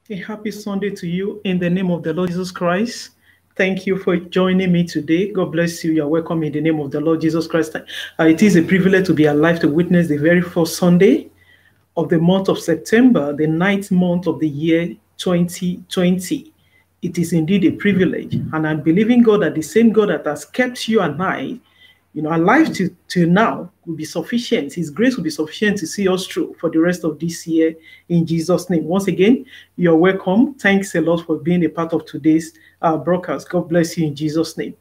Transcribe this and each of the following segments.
A happy Sunday to you in the name of the Lord Jesus Christ. Thank you for joining me today. God bless you. You are welcome in the name of the Lord Jesus Christ. It is a privilege to be alive to witness the very first Sunday of the month of September, the ninth month of the year 2020. It is indeed a privilege. And I'm believing God that the same God that has kept you and I alive to now will be sufficient. His grace will be sufficient to see us through for the rest of this year in Jesus' name. Once again, you're welcome. Thanks a lot for being a part of today's broadcast. God bless you in Jesus' name.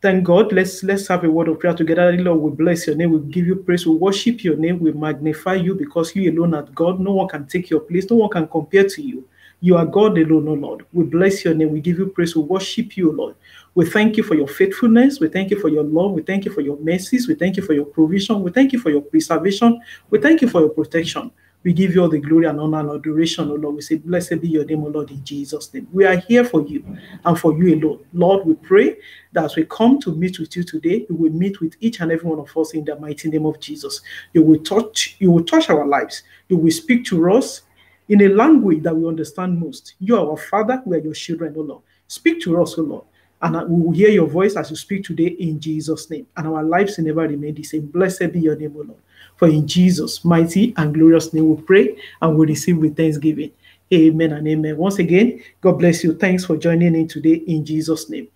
Thank God. Let's have a word of prayer together. Lord, we bless your name. We give you praise. We worship your name. We magnify you because you alone are God. No one can take your place. No one can compare to you. You are God alone, O Lord. We bless your name. We give you praise. We worship you, Lord. We thank you for your faithfulness. We thank you for your love. We thank you for your mercies. We thank you for your provision. We thank you for your preservation. We thank you for your protection. We give you all the glory and honor and adoration, O Lord. We say, blessed be your name, O Lord, in Jesus' name. We are here for you and for you alone. Lord, we pray that as we come to meet with you today, you will meet with each and every one of us in the mighty name of Jesus. You will touch our lives. You will speak to us in a language that we understand most. You are our Father, we are your children, O Lord. Speak to us, O Lord. And we will hear your voice as you speak today in Jesus' name. And our lives will never remain the same. Blessed be your name, O Lord. For in Jesus' mighty and glorious name we pray and we receive with thanksgiving. Amen and amen. Once again, God bless you. Thanks for joining in today in Jesus' name.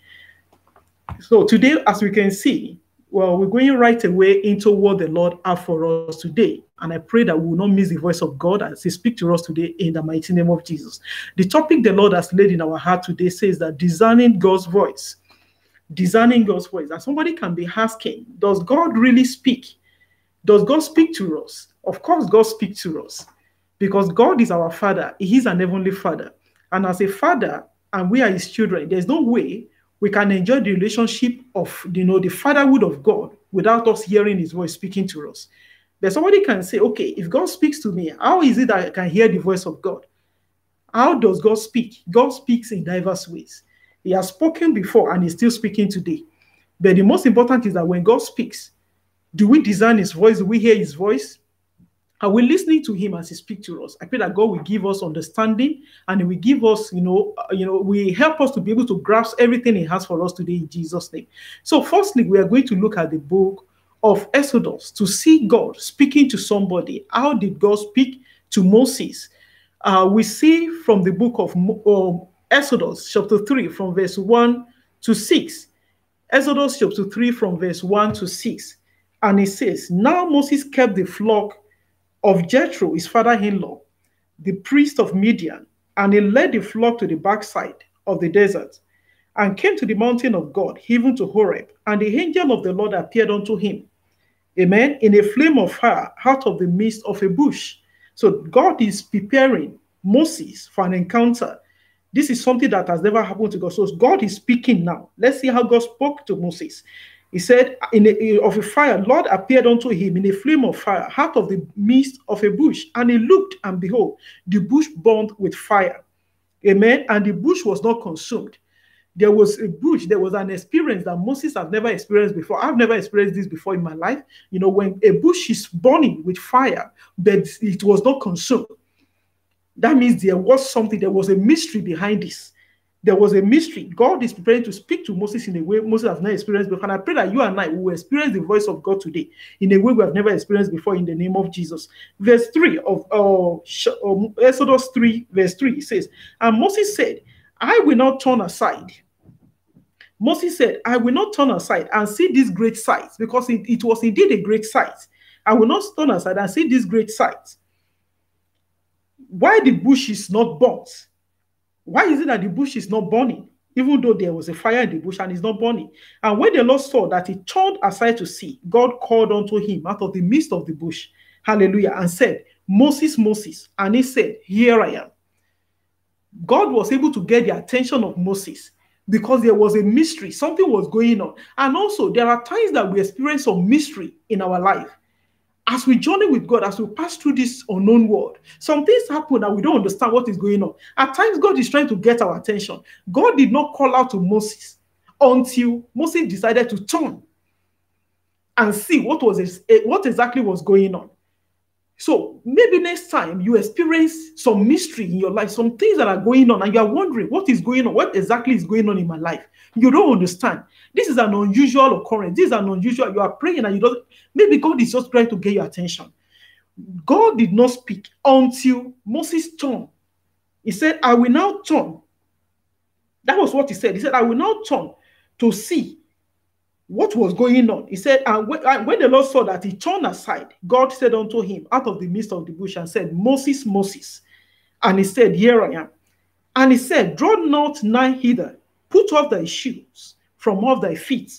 So today, as we can see, well, we're going right away into what the Lord has for us today. And I pray that we will not miss the voice of God as He speaks to us today in the mighty name of Jesus. The topic the Lord has laid in our heart today says that discerning God's voice. Discerning God's voice. And somebody can be asking, does God really speak? Does God speak to us? Of course, God speaks to us because God is our Father. He is an heavenly Father. And as a Father, and we are His children, there's no way we can enjoy the relationship of the fatherhood of God without us hearing His voice speaking to us. But somebody can say, okay, if God speaks to me, how is it that I can hear the voice of God? How does God speak? God speaks in diverse ways. He has spoken before and He's still speaking today. But the most important is that when God speaks, do we discern His voice? Do we hear His voice? Are we listening to Him as He speaks to us? I pray that God will give us understanding and He will give us, will help us to be able to grasp everything He has for us today in Jesus' name. So firstly, we are going to look at the book of Exodus to see God speaking to somebody. How did God speak to Moses? We see from the book of Exodus chapter 3 from verse 1 to 6. Exodus chapter 3 from verse 1 to 6. And it says, now Moses kept the flock of Jethro, his father-in-law, the priest of Midian, and he led the flock to the backside of the desert and came to the mountain of God, even to Horeb. And the angel of the Lord appeared unto him, amen, in a flame of fire out of the midst of a bush. So God is preparing Moses for an encounter. This is something that has never happened to God. So God is speaking now. Let's see how God spoke to Moses. He said, of a fire, Lord appeared unto him in a flame of fire, out of the midst of a bush. And he looked, and behold, the bush burned with fire. Amen. And the bush was not consumed. There was a bush, there was an experience that Moses has never experienced before. I've never experienced this before in my life. When a bush is burning with fire, but it was not consumed. That means there was something, there was a mystery behind this. There was a mystery. God is preparing to speak to Moses in a way Moses has never experienced before. And I pray that you and I will experience the voice of God today in a way we have never experienced before in the name of Jesus. Verse 3 of Exodus 3, verse 3 says, and Moses said, I will not turn aside. Moses said, I will not turn aside and see this great sight, because it was indeed a great sight. I will not turn aside and see this great sight. Why the bush is not burnt? Why is it that the bush is not burning, even though there was a fire in the bush and it's not burning? And when the Lord saw that he turned aside to see, God called unto him out of the midst of the bush, hallelujah, and said, Moses, Moses. And he said, here I am. God was able to get the attention of Moses because there was a mystery. Something was going on. And also, there are times that we experience some mystery in our life. As we journey with God, as we pass through this unknown world, some things happen and we don't understand what is going on. At times, God is trying to get our attention. God did not call out to Moses until Moses decided to turn and see what exactly was going on. So maybe next time you experience some mystery in your life, some things that are going on, and you are wondering what is going on, what exactly is going on in my life. You don't understand. This is an unusual occurrence. This is an unusual. You are praying and you don't. Maybe God is just trying to get your attention. God did not speak until Moses turned. He said, I will now turn. That was what he said. He said, I will now turn to see what was going on. He said, and when the Lord saw that he turned aside, God said unto him out of the midst of the bush and said, Moses, Moses. And he said, Here I am. And he said, Draw not nigh hither, put off thy shoes from off thy feet,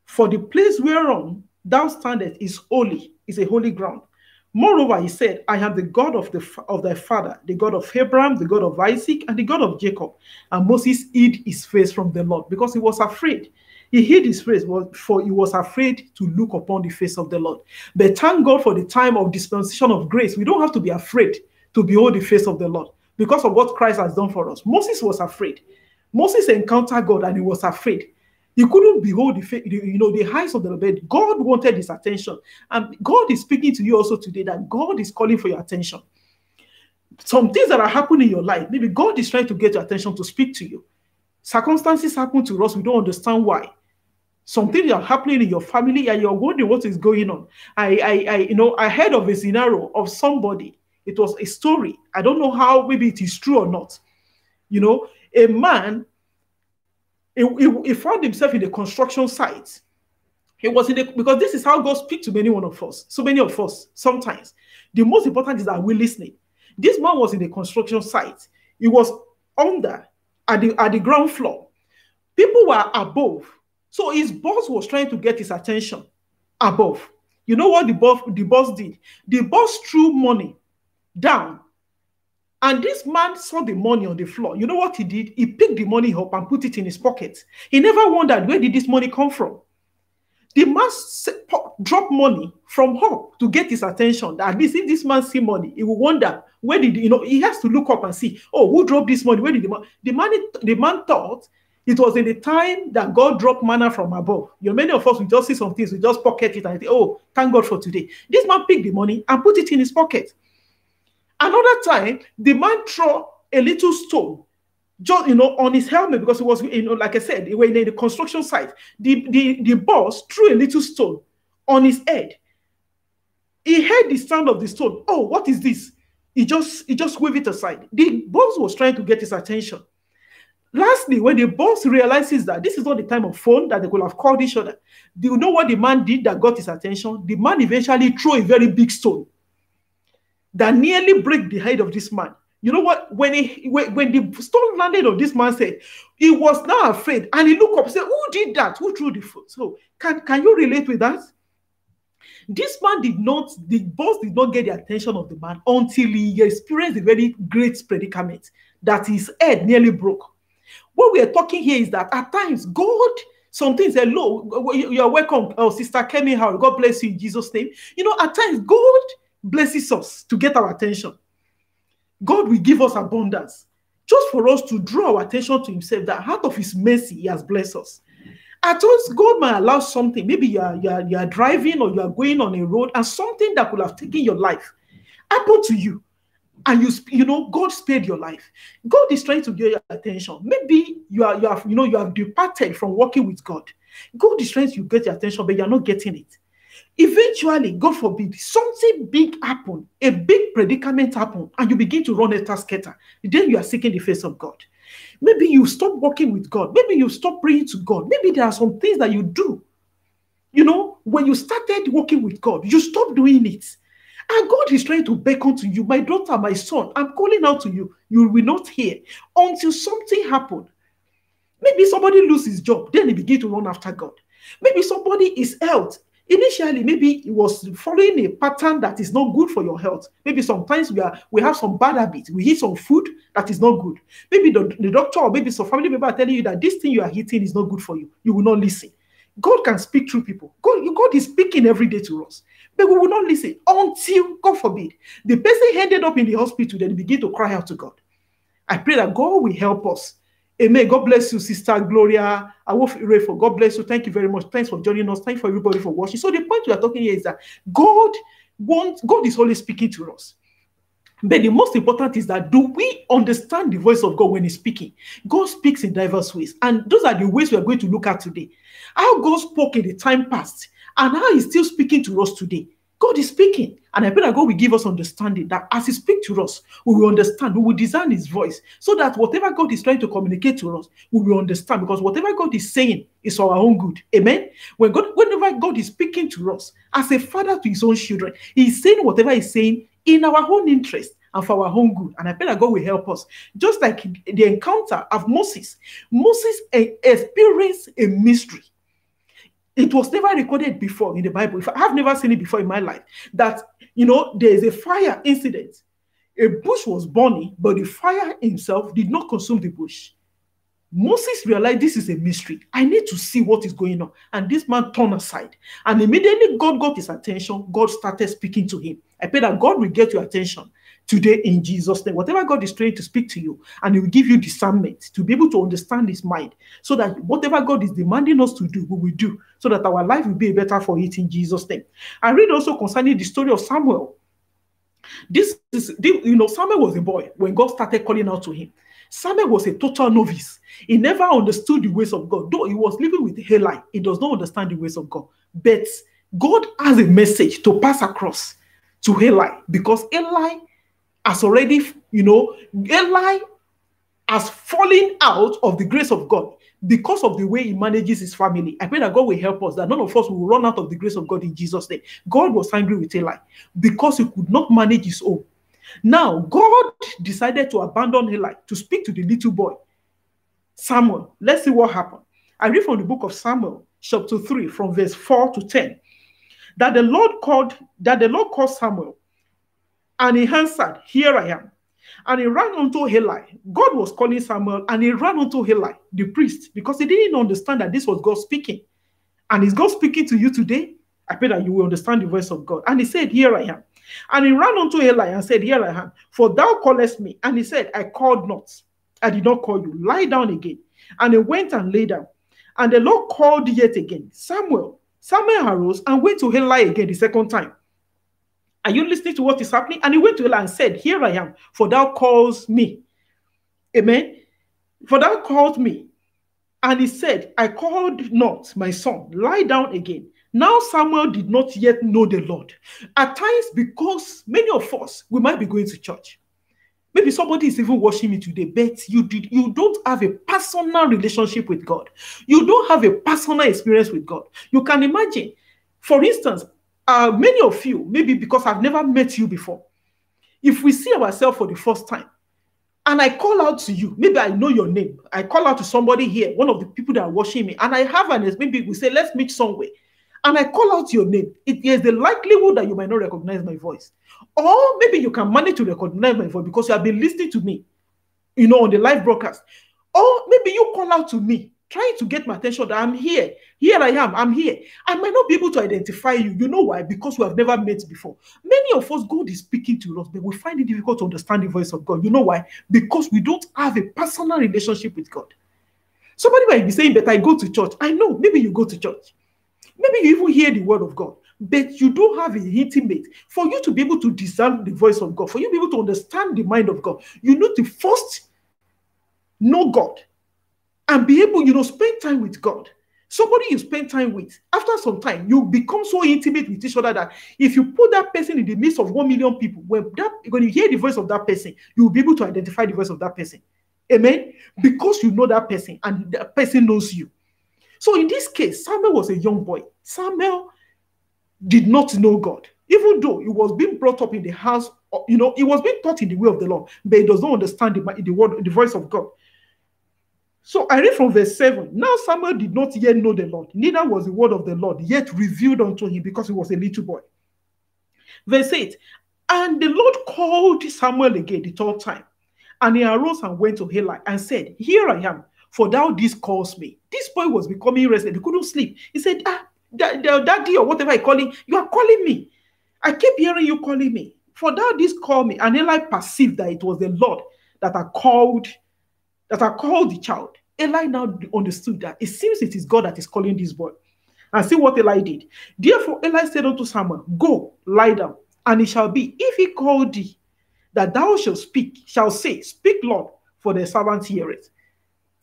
for the place whereon thou standest is holy, is a holy ground. Moreover, he said, I am the God of thy father, the God of Abraham, the God of Isaac, and the God of Jacob. And Moses hid his face from the Lord because he was afraid. He hid his face, for he was afraid to look upon the face of the Lord. But thank God for the time of dispensation of grace. We don't have to be afraid to behold the face of the Lord because of what Christ has done for us. Moses was afraid. Moses encountered God and he was afraid. He couldn't behold the heights of the Lord. But God wanted his attention. And God is speaking to you also today that God is calling for your attention. Some things that are happening in your life, maybe God is trying to get your attention to speak to you. Circumstances happen to us, we don't understand why. Some things are happening in your family and you're wondering what is going on. I heard of a scenario of somebody. It was a story. I don't know how, maybe it is true or not. A man, he found himself in a construction site. He was because this is how God speaks to many of us. So many of us, sometimes. The most important is that we're listening. This man was in a construction site. He was under at the ground floor. People were above. So his boss was trying to get his attention above. You know what the boss did? The boss threw money down. And this man saw the money on the floor. You know what he did? He picked the money up and put it in his pocket. He never wondered, where did this money come from? The man dropped money from up to get his attention. At least if this man see money, he will wonder, where did, he has to look up and see, oh, who dropped this money? Where did the man thought it was in the time that God dropped manna from above. Many of us, we just see some things, we just pocket it and think, oh, thank God for today. This man picked the money and put it in his pocket. Another time, the man threw a little stone just on his helmet because it was, like I said, they were in the construction site. The boss threw a little stone on his head. He heard the sound of the stone. Oh, what is this? He just waved it aside. The boss was trying to get his attention. Lastly, when the boss realizes that this is not the time of phone that they could have called each other, do you know what the man did that got his attention? The man eventually threw a very big stone that nearly broke the head of this man. You know what? When the stone landed on this man's head, he was now afraid, and he looked up and said, "Who did that? Who threw the foot?" So can you relate with that? This man the boss did not get the attention of the man until he experienced a very great predicament that his head nearly broke. What we are talking here is that at times God, some things, hello, you are welcome, Sister Kemi Howard. God bless you in Jesus' name. At times God blesses us to get our attention. God will give us abundance just for us to draw our attention to himself, that out of his mercy he has blessed us. At times God might allow something, maybe you are driving or you are going on a road and something that could have taken your life happened to you, and God spared your life. God is trying to get your attention. Maybe you have departed from working with God. God is trying to get your attention, but you are not getting it. Eventually, God forbid, something big happen, a big predicament happen, and you begin to run a scatter. Then you are seeking the face of God. Maybe you stop working with God. Maybe you stop praying to God. Maybe there are some things that you do. When you started working with God, you stop doing it. And God is trying to beckon to you, my daughter, my son, I'm calling out to you. You will not hear until something happened. Maybe somebody loses his job, then he begin to run after God. Maybe somebody is health. Initially, maybe it was following a pattern that is not good for your health. Maybe sometimes we have some bad habits. We eat some food that is not good. Maybe the doctor or maybe some family member are telling you that this thing you are eating is not good for you. You will not listen. God can speak through people. God is speaking every day to us. But we will not listen until, God forbid, the person ended up in the hospital, then begin to cry out to God. I pray that God will help us. Amen. God bless you, Sister Gloria. I will pray for God bless you. Thank you very much. Thanks for joining us. Thanks for everybody for watching. So the point we are talking here is that God God is always speaking to us. But the most important is that, do we understand the voice of God when he's speaking? God speaks in diverse ways. And those are the ways we are going to look at today. How God spoke in the time past and how he's still speaking to us today. God is speaking. And I pray that God will give us understanding, that as he speaks to us, we will understand, we will discern his voice, so that whatever God is trying to communicate to us, we will understand, because whatever God is saying is for our own good. Amen. Whenever God is speaking to us as a father to his own children, he's saying whatever he's saying in our own interest and for our own good. And I pray that God will help us. Just like the encounter of Moses. Moses experienced a mystery. It was never recorded before in the Bible. I have never seen it before in my life. That, there is a fire incident. A bush was burning, but the fire himself did not consume the bush. Moses realized this is a mystery. I need to see what is going on. And this man turned aside. And immediately God got his attention. God started speaking to him. I pray that God will get your attention today in Jesus' name. Whatever God is trying to speak to you, and he will give you discernment to be able to understand his mind, so that whatever God is demanding us to do, we will do, so that our life will be better for it in Jesus' name. I read also concerning the story of Samuel. Samuel was a boy when God started calling out to him. Samuel was a total novice. He never understood the ways of God. Though he was living with Eli, he does not understand the ways of God. But God has a message to pass across to Eli, because Eli has already, Eli has fallen out of the grace of God because of the way he manages his family. I pray that God will help us, that none of us will run out of the grace of God in Jesus' name. God was angry with Eli because he could not manage his own. Now, God decided to abandon Eli to speak to the little boy, Samuel. Let's see what happened. I read from the book of Samuel, chapter 3, from verse 4 to 10, that the Lord called Samuel, and he answered, "Here I am." And he ran unto Eli. God was calling Samuel, and he ran unto Eli, the priest, because he didn't understand that this was God speaking. And is God speaking to you today? I pray that you will understand the voice of God. And he said, "Here I am." And he ran unto Eli and said, "Here I am, for thou callest me." And he said, "I called not. I did not call you. Lie down again." And he went and lay down. And the Lord called yet again, "Samuel." Samuel arose and went to Eli again the second time. Are you listening to what is happening? And he went to Eli and said, "Here I am, for thou callest me." Amen. "For thou called me." And he said, "I called not, my son. Lie down again." Now Samuel did not yet know the Lord. At times, because many of us, we might be going to church. Maybe somebody is even watching me today, but you don't have a personal relationship with God. You don't have a personal experience with God. You can imagine, for instance, many of you, maybe because I've never met you before, if we see ourselves for the first time, and I call out to you, maybe I know your name, I call out to somebody here, one of the people that are watching me, and I have maybe we say, let's meet somewhere, and I call out your name, it is the likelihood that you might not recognize my voice. Or maybe you can manage to recognize my voice because you have been listening to me, on the live broadcast. Or maybe you call out to me, trying to get my attention that I'm here. Here I am, I'm here. I might not be able to identify you. You know why? Because we have never met before. Many of us, God is speaking to us, but we find it difficult to understand the voice of God. You know why? Because we don't have a personal relationship with God. Somebody might be saying, "But I go to church." I know, maybe you go to church. Maybe you even hear the word of God, but you don't have an intimate. For you to be able to discern the voice of God, for you to be able to understand the mind of God, you need to first know God and be able, spend time with God. Somebody you spend time with, after some time, you become so intimate with each other that if you put that person in the midst of 1 million people, when you hear the voice of that person, you will be able to identify the voice of that person. Amen? Because you know that person and that person knows you. So in this case, Samuel was a young boy. Samuel did not know God. Even though he was being brought up in the house, he was being taught in the way of the Lord, but he does not understand the voice of God. So I read from verse 7. Now Samuel did not yet know the Lord, neither was the word of the Lord yet revealed unto him, because he was a little boy. Verse 8. And the Lord called Samuel again the third time, and he arose and went to Eli and said, "Here I am, for thou didst call me." This boy was becoming restless. He couldn't sleep. He said, "Daddy," or whatever I call him, "you are calling me. I keep hearing you calling me. For thou didst call me." And Eli perceived that it was the Lord that had called the child. Eli now understood that it seems it is God that is calling this boy. And see what Eli did. Therefore Eli said unto Samuel, "Go, lie down." And it shall be, if he called thee, that thou shall say, Speak, Lord, for the servant heareth.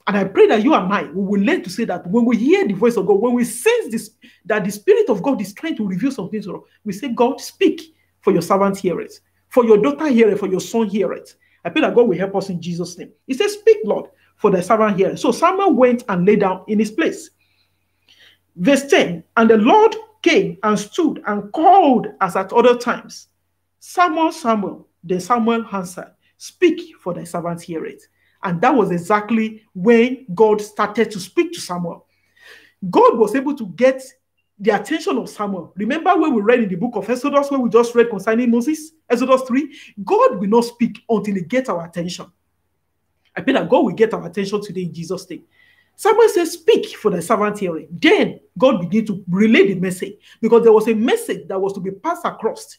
And I pray that you and I will learn to say that when we hear the voice of God, when we sense this, that the Spirit of God is trying to reveal something to us, we say, God, speak, for your servant heareth, for your daughter heareth, for your son heareth. I pray that God will help us in Jesus' name. He says, Speak, Lord, for the servant heareth. So Samuel went and lay down in his place. Verse 10, and the Lord came and stood and called as at other times, Samuel, Samuel. Then Samuel answered, Speak, for thy servant heareth. And that was exactly when God started to speak to Samuel. God was able to get the attention of Samuel. Remember when we read in the book of Exodus, where we just read concerning Moses, Exodus 3, God will not speak until he gets our attention. I pray that God will get our attention today in Jesus' name. Samuel says, Speak, for the servant hearing. Then God began to relay the message, because there was a message that was to be passed across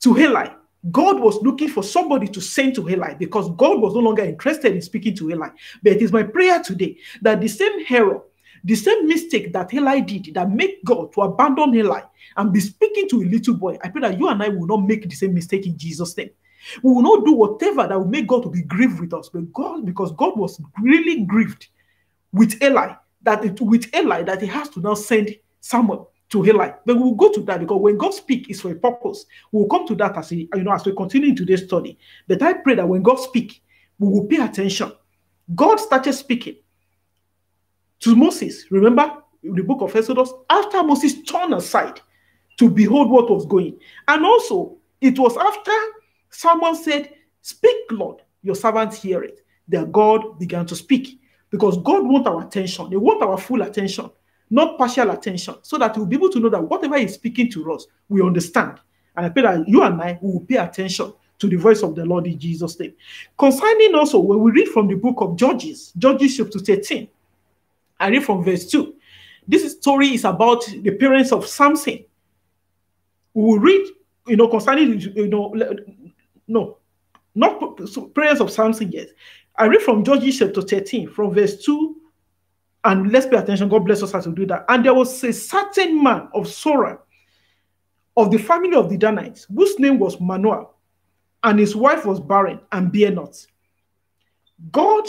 to Eli. God was looking for somebody to send to Eli, because God was no longer interested in speaking to Eli. But it is my prayer today that the same error, the same mistake that Eli did, that made God to abandon Eli and be speaking to a little boy, I pray that you and I will not make the same mistake in Jesus' name. We will not do whatever that will make God to be grieved with us, but because God was really grieved with Eli, that he has to now send Samuel to Eli. But we'll go to that, because when God speaks, it's for a purpose. We'll come to that as we continue in today's study. But I pray that when God speaks, we will pay attention. God started speaking to Moses. Remember in the book of Exodus, after Moses turned aside to behold what was going. And also, it was after Samuel said, Speak, Lord, your servant heareth, that God began to speak. Because God wants our attention. He wants our full attention, not partial attention, so that we'll be able to know that whatever He's speaking to us, we understand. And I pray that you and I will pay attention to the voice of the Lord in Jesus' name. Concerning also, when we read from the book of Judges chapter 13, I read from verse 2. This story is about the parents of Samson. We will read, concerning, not parents of Samson yet. I read from Judges chapter 13, from verse 2, and let's pay attention. God bless us as we do that. And there was a certain man of Zorah, of the family of the Danites, whose name was Manoah, and his wife was barren and bare not. God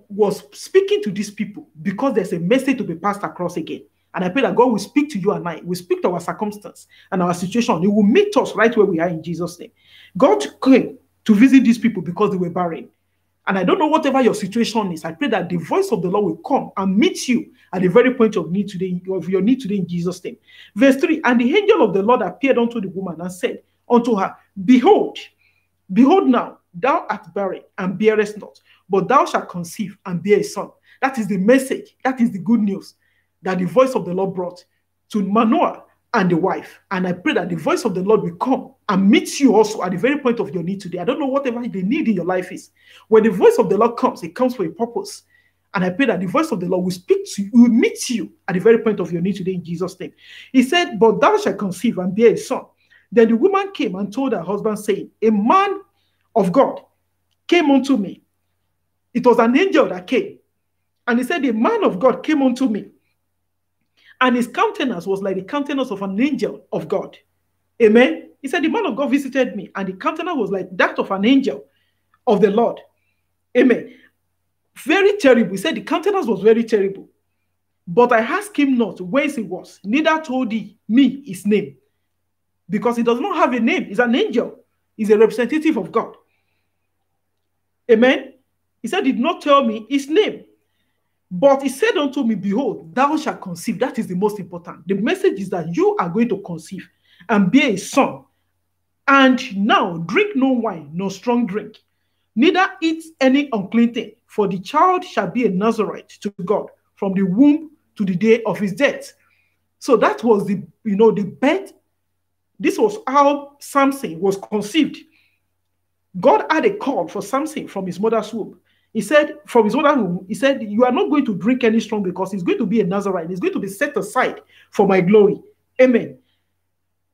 was speaking to these people because there's a message to be passed across again. And I pray that God will speak to you and I, will speak to our circumstance and our situation. He will meet us right where we are in Jesus' name. God came to visit these people because they were barren. And I don't know whatever your situation is. I pray that the voice of the Lord will come and meet you at the very point of need today, of your need today in Jesus' name. Verse 3, and the angel of the Lord appeared unto the woman and said unto her, Behold now, thou art barren and bearest not, but thou shalt conceive and bear a son. That is the message. That is the good news that the voice of the Lord brought to Manoah and the wife. And I pray that the voice of the Lord will come and meet you also at the very point of your need today. I don't know whatever the need in your life is. When the voice of the Lord comes, it comes for a purpose. And I pray that the voice of the Lord will speak to you, will meet you at the very point of your need today in Jesus' name. He said, But thou shalt conceive and bear a son. Then the woman came and told her husband, saying, A man of God came unto me. It was an angel that came. And he said, A man of God came unto me. And his countenance was like the countenance of an angel of God. Amen. He said, The man of God visited me, and the countenance was like that of an angel of the Lord. Amen. Very terrible. He said the countenance was very terrible. But I asked him not whence he was, neither told he me his name. Because he does not have a name. He's an angel. He's a representative of God. Amen. He said, Did not tell me his name. But he said unto me, Behold, thou shalt conceive. That is the most important. The message is that you are going to conceive and bear a son. And now drink no wine, no strong drink, neither eat any unclean thing, for the child shall be a Nazarite to God from the womb to the day of his death. So that was the birth. This was how Samson was conceived. God had a call for Samson from his mother's womb. He said, from his mother's womb, he said, You are not going to drink any strong, because he's going to be a Nazarite. He's going to be set aside for my glory. Amen.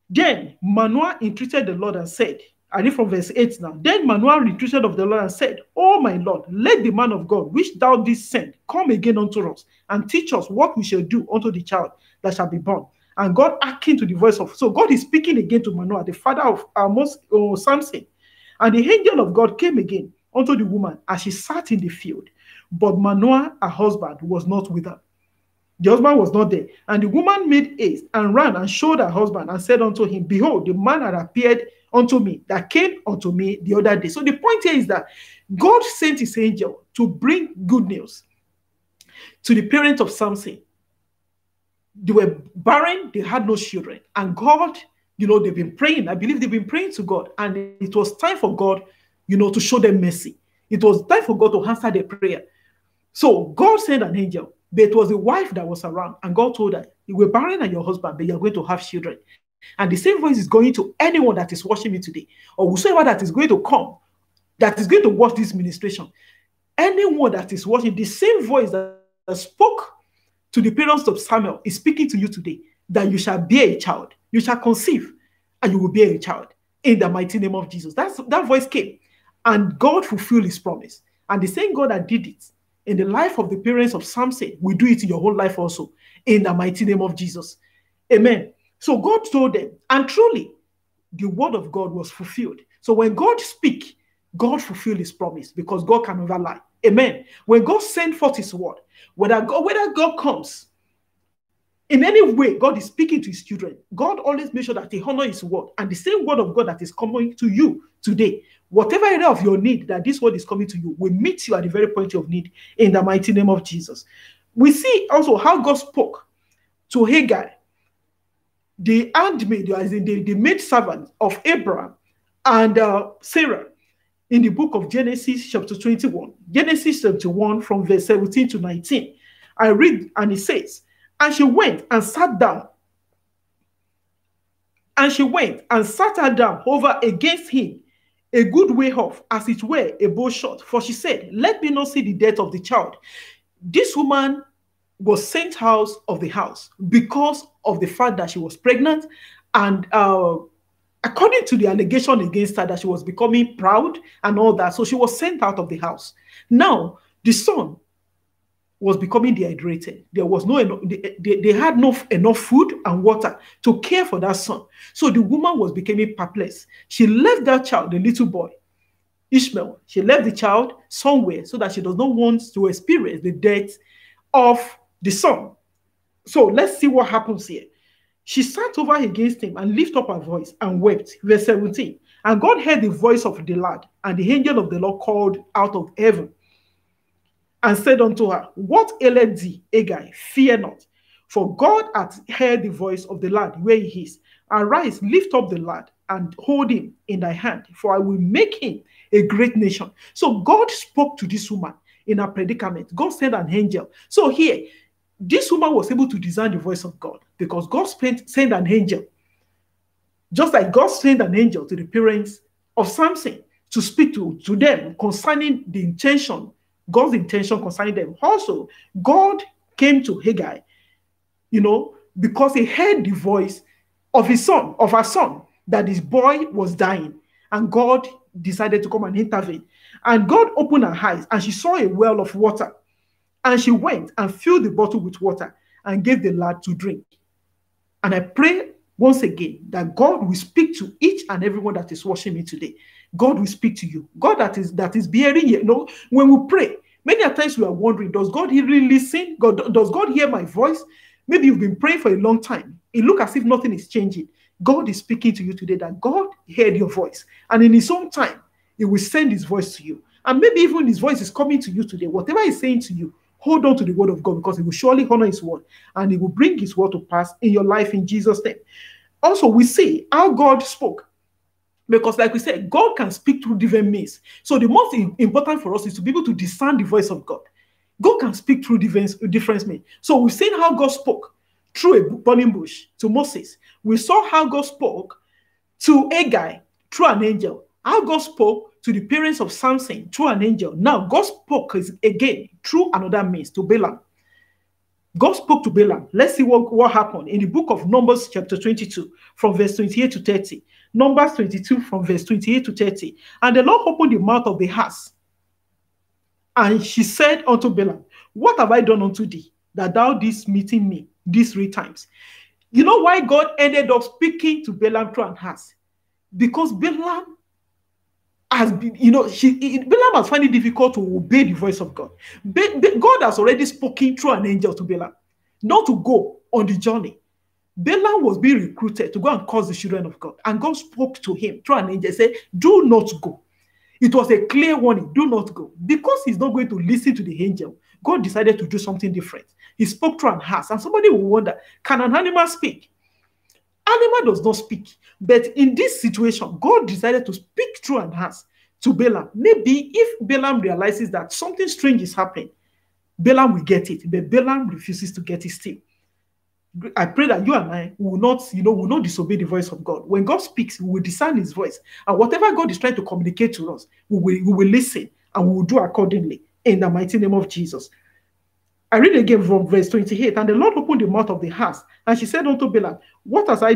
Then Manoah entreated the Lord and said, I read from verse 8 now. Then Manoah entreated of the Lord and said, Oh my Lord, let the man of God, which thou didst send, come again unto us, and teach us what we shall do unto the child that shall be born. And God hearkened to the voice of, so God is speaking again to Manoah, the father of Samson. And the angel of God came again unto the woman as she sat in the field. But Manoah, her husband, was not with her. The husband was not there. And the woman made haste and ran and showed her husband and said unto him, behold, the man had appeared unto me that came unto me the other day. So the point here is that God sent his angel to bring good news to the parents of Samson. They were barren, they had no children. And God, they've been praying. I believe they've been praying to God. And it was time for God, to show them mercy. It was time for God to answer their prayer. So God sent an angel, but it was a wife that was around. And God told her, you were barren and your husband, but you're going to have children. And the same voice is going to anyone that is watching me today, or whosoever that is going to come, that is going to watch this ministration. Anyone that is watching, the same voice that spoke to the parents of Samuel is speaking to you today, that you shall bear a child, you shall conceive, and you will bear a child in the mighty name of Jesus. That voice came, and God fulfilled his promise. And the same God that did it in the life of the parents of Samson will do it in your whole life also, in the mighty name of Jesus. Amen. So God told them, and truly, the word of God was fulfilled. So when God speaks, God fulfilled his promise, because God can never lie. Amen. When God sent forth his word, whether God comes in any way, God is speaking to his children. God always makes sure that he honors his word. And the same word of God that is coming to you today, whatever area of your need that this word is coming to you, will meet you at the very point of need, in the mighty name of Jesus. We see also how God spoke to Hagar, the handmaid, as in the maid servant of Abraham and Sarah, in the book of Genesis chapter 21. Genesis 21 from verse 17 to 19. I read, and it says, and she went and sat down. And she went and sat her down over against him, a good way off, as it were a bow shot. For she said, let me not see the death of the child. This woman was sent out of the house because of the fact that she was pregnant, and according to the allegation against her, that she was becoming proud and all that. So she was sent out of the house. Now, the son was becoming dehydrated. There was they had no enough food and water to care for that son. So the woman was becoming perplexed. She left that child, the little boy, Ishmael. She left the child somewhere so that she does not want to experience the death of the son. So let's see what happens here. She sat over against him and lifted up her voice and wept. Verse 17. And God heard the voice of the lad, and the angel of the Lord called out of heaven and said unto her, what aileth thee, Hagar? Fear not, for God hath heard the voice of the lad where he is. Arise, lift up the lad, and hold him in thy hand, for I will make him a great nation. So God spoke to this woman in her predicament. God sent an angel. So here, this woman was able to discern the voice of God, because God sent an angel. Just like God sent an angel to the parents of Samson to speak to them concerning the intention, God's intention concerning them. Also, God came to Hagar, because he heard the voice of his son, of her son, that his boy was dying. And God decided to come and intervene. And God opened her eyes, and she saw a well of water. And she went and filled the bottle with water and gave the lad to drink. And I pray once again that God will speak to each and everyone that is watching me today. God will speak to you. God that is bearing you. When we pray, many times we are wondering, does God really listen? Does God hear my voice? Maybe you've been praying for a long time. It looks as if nothing is changing. God is speaking to you today, that God heard your voice. And in his own time, he will send his voice to you. And maybe even his voice is coming to you today. Whatever he's saying to you, hold on to the word of God, because he will surely honor his word, and he will bring his word to pass in your life in Jesus' name. Also, we see how God spoke, because like we said, God can speak through different means. So the most important for us is to be able to discern the voice of God. God can speak through different means. So we've seen how God spoke through a burning bush to Moses. We saw how God spoke to Hagar through an angel. How God spoke to the parents of Samson through an angel. Now, God spoke again through another means to Balaam. God spoke to Balaam. Let's see what happened in the book of Numbers chapter 22 from verse 28 to 30. Numbers 22 from verse 28 to 30. And the Lord opened the mouth of the ass. And she said unto Balaam, what have I done unto thee, that thou didst meet me these 3 times? You know why God ended up speaking to Balaam through Ahaz? Because Balaam has been, Balaam has found it difficult to obey the voice of God. God has already spoken through an angel to Balaam, not to go on the journey. Balaam was being recruited to go and curse the children of God. And God spoke to him through an angel, said, do not go. It was a clear warning, do not go. Because he's not going to listen to the angel, God decided to do something different. He spoke through an ass. And somebody will wonder, can an animal speak? Animal does not speak. But in this situation, God decided to speak through an ass to Balaam. Maybe if Balaam realizes that something strange is happening, Balaam will get it. But Balaam refuses to get it still. I pray that you and I will not disobey the voice of God. When God speaks, we will discern his voice. And whatever God is trying to communicate to us, we will listen and we will do accordingly in the mighty name of Jesus. I read again from verse 28. And the Lord opened the mouth of the ass, and she said unto Balaam, what have I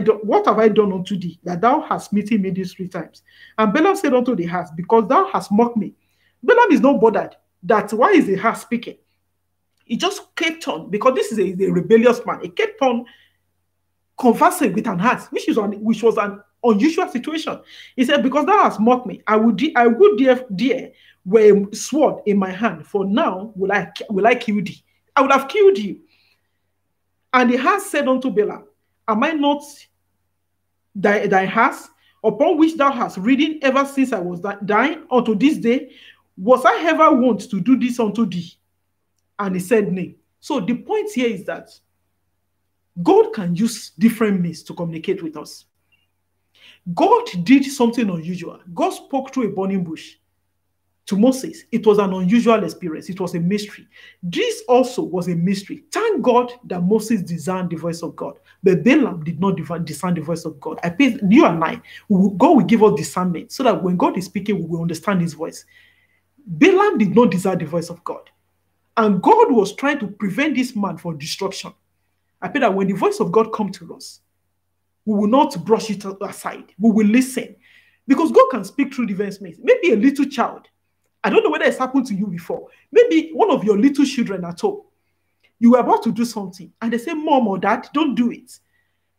done unto thee, that thou hast smitten me these 3 times? And Balaam said unto the ass, because thou hast mocked me. Balaam is not bothered that why is the ass speaking. He just kept on, because this is a rebellious man. He kept on conversing with an ass, which was an unusual situation. He said, because thou hast mocked me, I would dare wear a sword in my hand, for now will I kill thee. I would have killed you. And the ass said unto Balaam, am I not thy ass, upon which thou hast ridden ever since I was dying unto this day? Was I ever wont to do this unto thee? And he said, nay. So the point here is that God can use different means to communicate with us. God did something unusual. God spoke through a burning bush to Moses. It was an unusual experience. It was a mystery. This also was a mystery. Thank God that Moses discerned the voice of God, but Balaam did not discern the voice of God. I pray you and I, God will give us discernment so that when God is speaking, we will understand his voice. Balaam did not discern the voice of God. And God was trying to prevent this man from destruction. I pray that when the voice of God comes to us, we will not brush it aside. We will listen. Because God can speak through different means. Maybe a little child. I don't know whether it's happened to you before. Maybe one of your little children at home. You were about to do something. And they say, Mom or Dad, don't do it.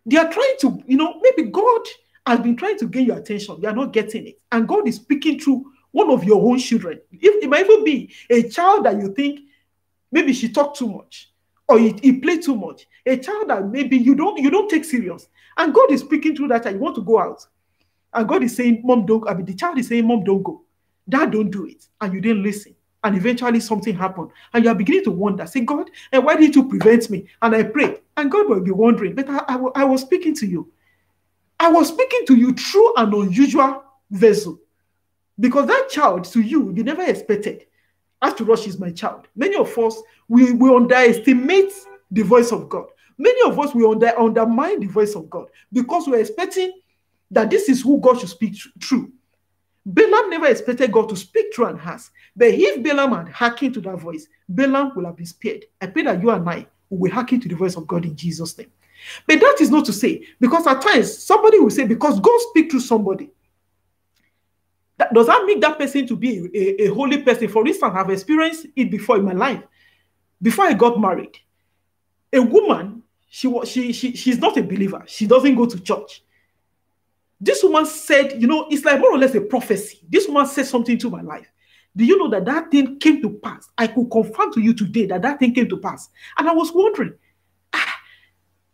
They are trying to, maybe God has been trying to gain your attention. You are not getting it. And God is speaking through one of your own children. It might even be a child that you think, maybe she talked too much, or he played too much. A child that maybe you don't take serious. And God is speaking through that child. You want to go out. And God is saying, Mom, don't go. The child is saying, Mom, don't go. Dad, don't do it. And you didn't listen. And eventually something happened. And you are beginning to wonder, say, God, and why did you prevent me? And I prayed. And God will be wondering, but I was speaking to you. I was speaking to you through an unusual vessel. Because that child, to you never expected. After all, she's my child. Many of us, we underestimate the voice of God. Many of us, we undermine the voice of God because we're expecting that this is who God should speak through. Balaam never expected God to speak through an ass. But if Balaam had hearkened to that voice, Balaam will have been spared. I pray that you and I will hearken to the voice of God in Jesus' name. But that is not to say, because at times, somebody will say, because God speaks through somebody, does that make that person to be a holy person? For instance, I've experienced it before in my life. Before I got married, a woman, she's not a believer. She doesn't go to church. This woman said, it's like more or less a prophecy. This woman said something to my life. Do you know that thing came to pass? I could confirm to you today that thing came to pass. And I was wondering,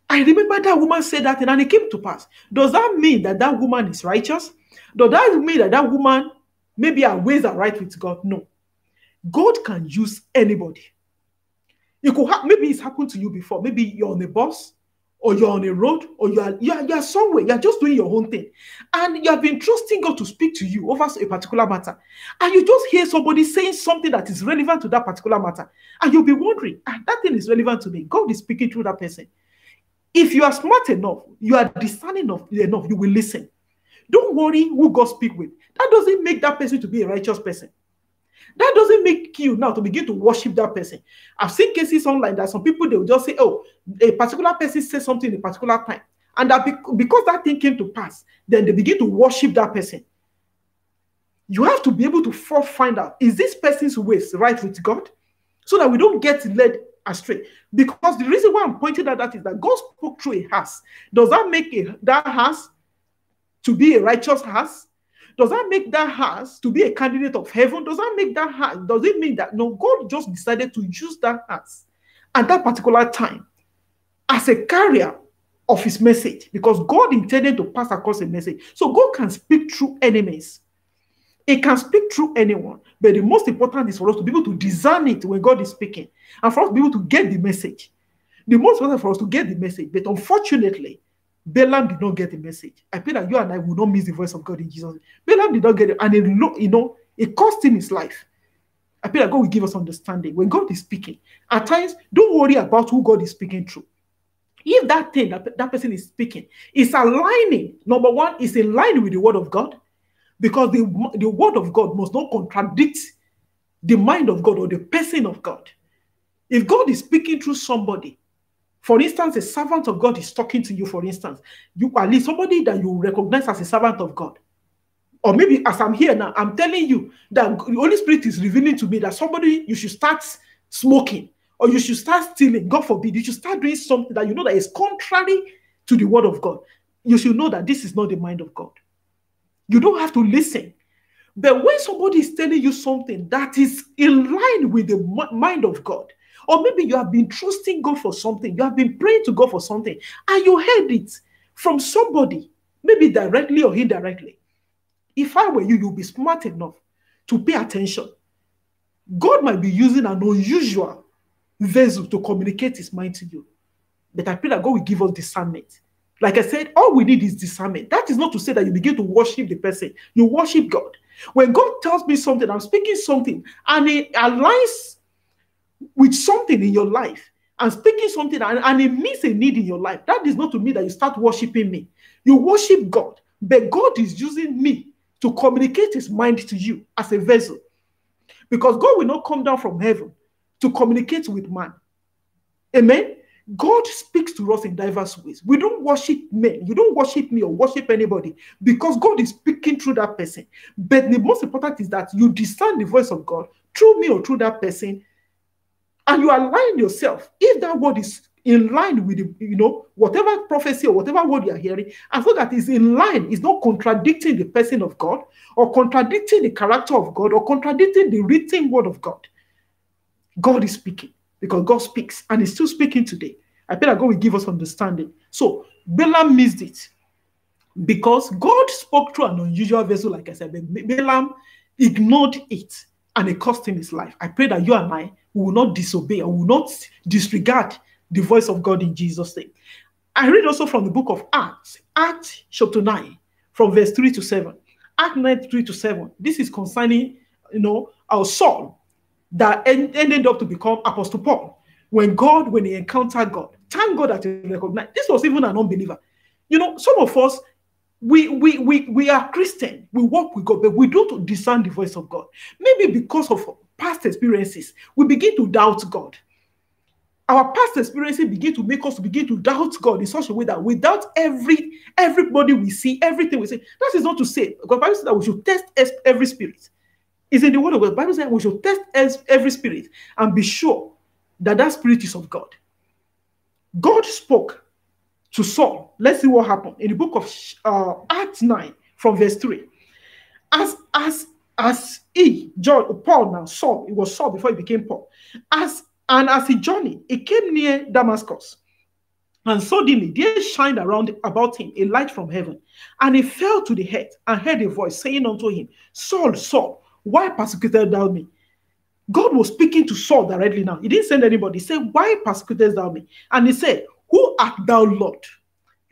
I remember that woman said that thing and it came to pass. Does that mean that woman is righteous? Does that mean that woman, maybe her ways are right with God? No. God can use anybody. Maybe it's happened to you before. Maybe you're on a bus, or you're on a road, or you're somewhere. You're just doing your own thing. And you have been trusting God to speak to you over a particular matter. And you just hear somebody saying something that is relevant to that particular matter. And you'll be wondering, that thing is relevant to me. God is speaking through that person. If you are smart enough, you are discerning enough, you will listen. Don't worry who God speaks with. That doesn't make that person to be a righteous person. That doesn't make you now to begin to worship that person. I've seen cases online that some people, they will just say, oh, a particular person said something in a particular time. And that because that thing came to pass, then they begin to worship that person. You have to be able to find out, is this person's ways right with God? So that we don't get led astray. Because the reason why I'm pointing at that is that God spoke through a ass. Does that make that ass to be a righteous ass? Does that make that ass to be a candidate of heaven? Does that make that ass? Does it mean that no, God just decided to use that ass at that particular time as a carrier of his message, because God intended to pass across a message. So God can speak through enemies. It can speak through anyone, but the most important is for us to be able to discern it when God is speaking, and for us to be able to get the message. The most important for us to get the message, but unfortunately, Balaam did not get the message. I pray that you and I will not miss the voice of God in Jesus' name. Balaam did not get it, and it cost him his life. I pray that God will give us understanding when God is speaking. At times, don't worry about who God is speaking through. If that thing that person is speaking is aligning, number one, is in line with the word of God, because the word of God must not contradict the mind of God or the person of God. If God is speaking through somebody, for instance, a servant of God is talking to you, for instance, you at least somebody that you recognize as a servant of God. Or maybe as I'm here now, I'm telling you that the Holy Spirit is revealing to me that somebody, you should start smoking, or you should start stealing. God forbid, you should start doing something that you know that is contrary to the word of God. You should know that this is not the mind of God. You don't have to listen. But when somebody is telling you something that is in line with the mind of God, or maybe you have been trusting God for something, you have been praying to God for something, and you heard it from somebody, maybe directly or indirectly. If I were you, you'll be smart enough to pay attention. God might be using an unusual vessel to communicate his mind to you. But I pray that God will give us discernment. Like I said, all we need is discernment. That is not to say that you begin to worship the person. You worship God. When God tells me something, I'm speaking something, and it aligns with something in your life, and speaking something, and it meets a need in your life, that is not to mean that you start worshiping me. You worship God, but God is using me to communicate his mind to you as a vessel. Because God will not come down from heaven to communicate with man. Amen? God speaks to us in diverse ways. We don't worship men. You don't worship me or worship anybody, because God is speaking through that person. But the most important is that you discern the voice of God through me or through that person, and you align yourself. If that word is in line with whatever prophecy or whatever word you are hearing, and so that is in line, is not contradicting the person of God, or contradicting the character of God, or contradicting the written word of God. God is speaking, because God speaks, and is still speaking today. I pray that God will give us understanding. So Balaam missed it, because God spoke through an unusual vessel, like I said, but Balaam ignored it, and it cost him his life. I pray that you and I will not disobey, or will not disregard the voice of God in Jesus' name. I read also from the book of Acts, Acts chapter 9, from verse 3 to 7. Acts 9, 3 to 7. This is concerning, our Saul, that ended up to become Apostle Paul. When he encountered God, thank God that he recognized. This was even an unbeliever. Some of us, we are Christian, we walk with God, but we don't discern the voice of God. Maybe because of past experiences, we begin to doubt God. Our past experiences begin to make us begin to doubt God in such a way that we doubt everybody we see, everything we see. That is not to say, because the Bible says that we should test every spirit. It's in the word of God. The Bible says we should test every spirit and be sure that that spirit is of God. God spoke to Saul. Let's see what happened in the book of Acts 9 from verse 3. As Paul now, Saul, it was Saul before he became Paul. As he journeyed, he came near Damascus. And suddenly there shined about him a light from heaven. And he fell to the earth and heard a voice saying unto him, Saul, Saul, why persecutest thou me? God was speaking to Saul directly now. He didn't send anybody. He said, why persecutest thou me? And he said, who art thou, Lord?